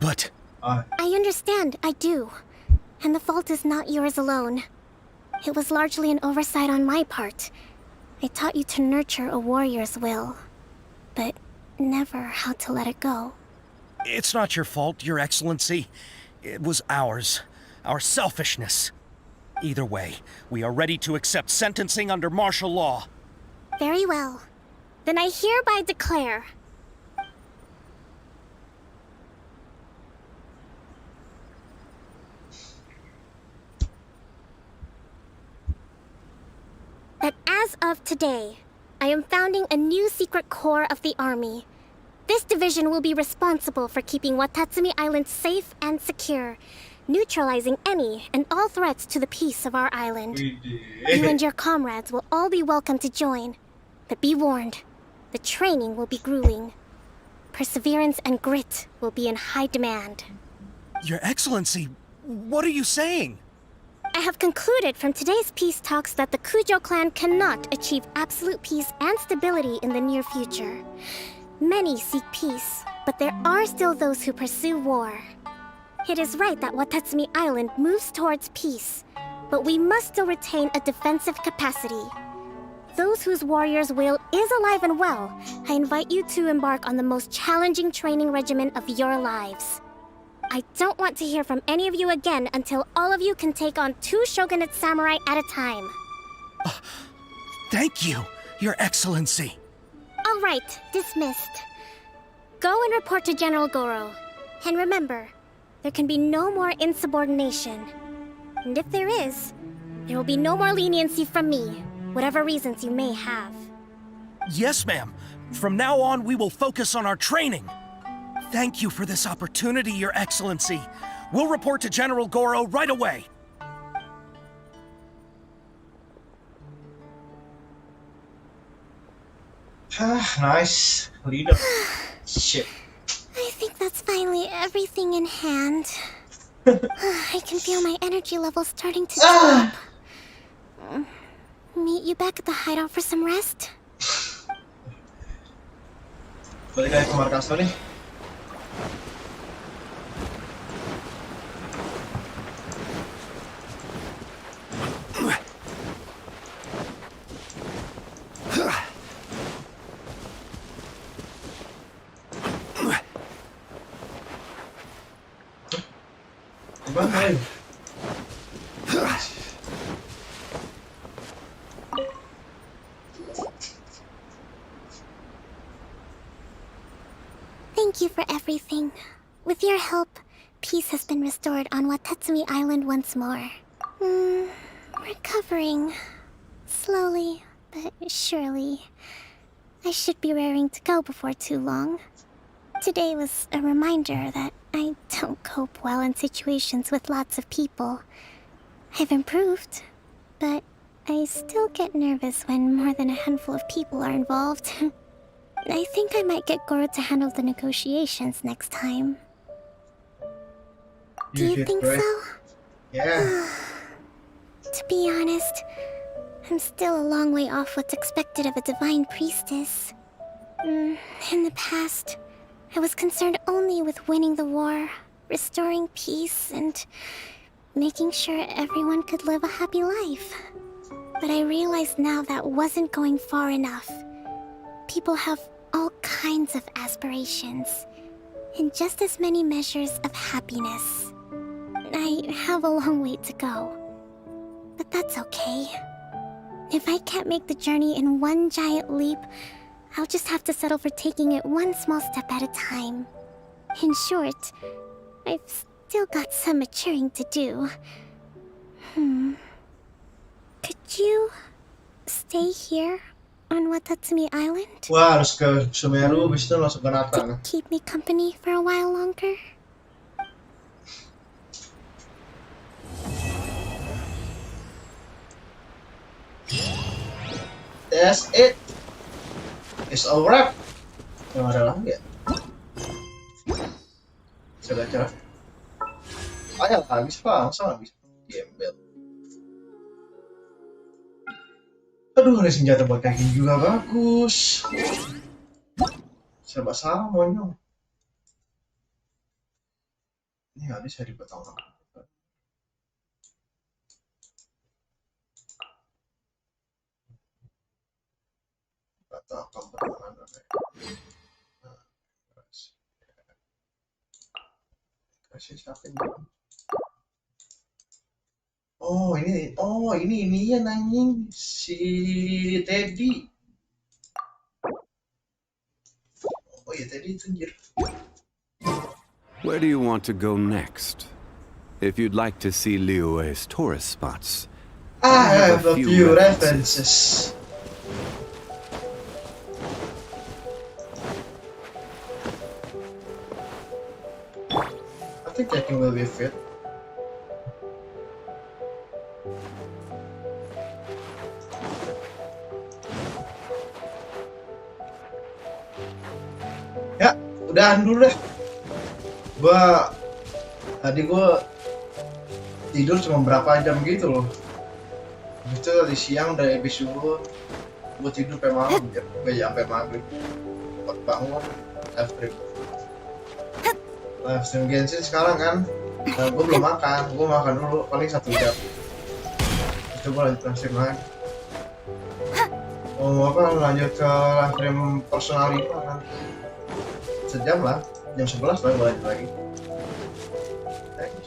But... I understand, I do. And the fault is not yours alone. It was largely an oversight on my part. I taught you to nurture a warrior's will, but never how to let it go. It's not your fault, Your Excellency. It was ours. Our selfishness. Either way, we are ready to accept sentencing under martial law. Very well. Then I hereby declare... that as of today, I am founding a new secret corps of the army. This division will be responsible for keeping Watatsumi Island safe and secure, neutralizing any and all threats to the peace of our island. You and your comrades will all be welcome to join, but be warned, the training will be grueling. Perseverance and grit will be in high demand. Your Excellency, what are you saying? I have concluded from today's peace talks that the Kujo clan cannot achieve absolute peace and stability in the near future. Many seek peace, but there are still those who pursue war. It is right that Watatsumi Island moves towards peace, but we must still retain a defensive capacity. Those whose warrior's will is alive and well, I invite you to embark on the most challenging training regimen of your lives. I don't want to hear from any of you again until all of you can take on 2 shogunate samurai at a time. Thank you, Your Excellency. All right, dismissed. Go and report to General Goro. And remember, there can be no more insubordination. And if there is, there will be no more leniency from me, whatever reasons you may have. Yes, ma'am. From now on, we will focus on our training. Thank you for this opportunity, Your Excellency. We'll report to General Goro right away. Nice. Leader. Shit. I think that's finally everything in hand. I can feel my energy levels starting to drop. Meet you back at the hideout for some rest? Balik lagi ke markas nih. Thank you for everything. With your help, peace has been restored on Watatsumi Island once more. Recovering. Slowly, but surely. I should be raring to go before too long. Today was a reminder that I don't cope well in situations with lots of people. I've improved, but I still get nervous when more than a handful of people are involved. I think I might get Goro to handle the negotiations next time. Do you think so? Yeah. To be honest, I'm still a long way off what's expected of a divine priestess. In the past, I was concerned only with winning the war, restoring peace, and making sure everyone could live a happy life. But I realize now that wasn't going far enough. People have all kinds of aspirations, and just as many measures of happiness. I have a long way to go, but that's okay. If I can't make the journey in one giant leap, I'll just have to settle for taking it one small step at a time. In short, I've still got some maturing to do. Could you stay here on Watatsumi Island? Wah, harus ke Sumeru, habis itu langsung ke Nata. To keep me company for a while longer? That's it. It's a wrap. Yang ada lagi ya? Saya baca. Ayo, habis pak, masa habis? Gembel. Aduh, ada senjata buat kaki juga bagus. Serba salah monyong. Ini habis saya dibuat orang. Atau apa bermana? Kasih siapa ini? Oh ini ya anjing si Teddy. Oh ya Teddy itu anjir. Where do you want to go next? If you'd like to see Liyue's tourist spots, I have a few references. I think I can will be fit. Ya, udahan dulu deh. Tadi gua tidur cuma berapa jam gitu loh. Habis itu tadi siang dari habis subuh gua tidur sampai malam, sampai maghrib. Bangun live stream Genshin sekarang kan. Nah, gua belum makan, gua makan dulu paling 1 jam. Itu gua lanjut live stream lagi. Lanjut ke live stream personal 5 kan. Sejam lah, jam 11 lah gua lanjut lagi.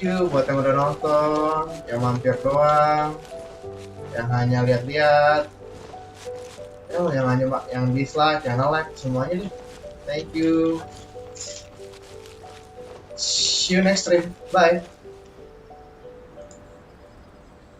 thank you buat yang udah nonton, yang mampir doang, yang hanya lihat-lihat, yang dislike, yang like, semuanya deh. Thank you. See you next stream. Bye.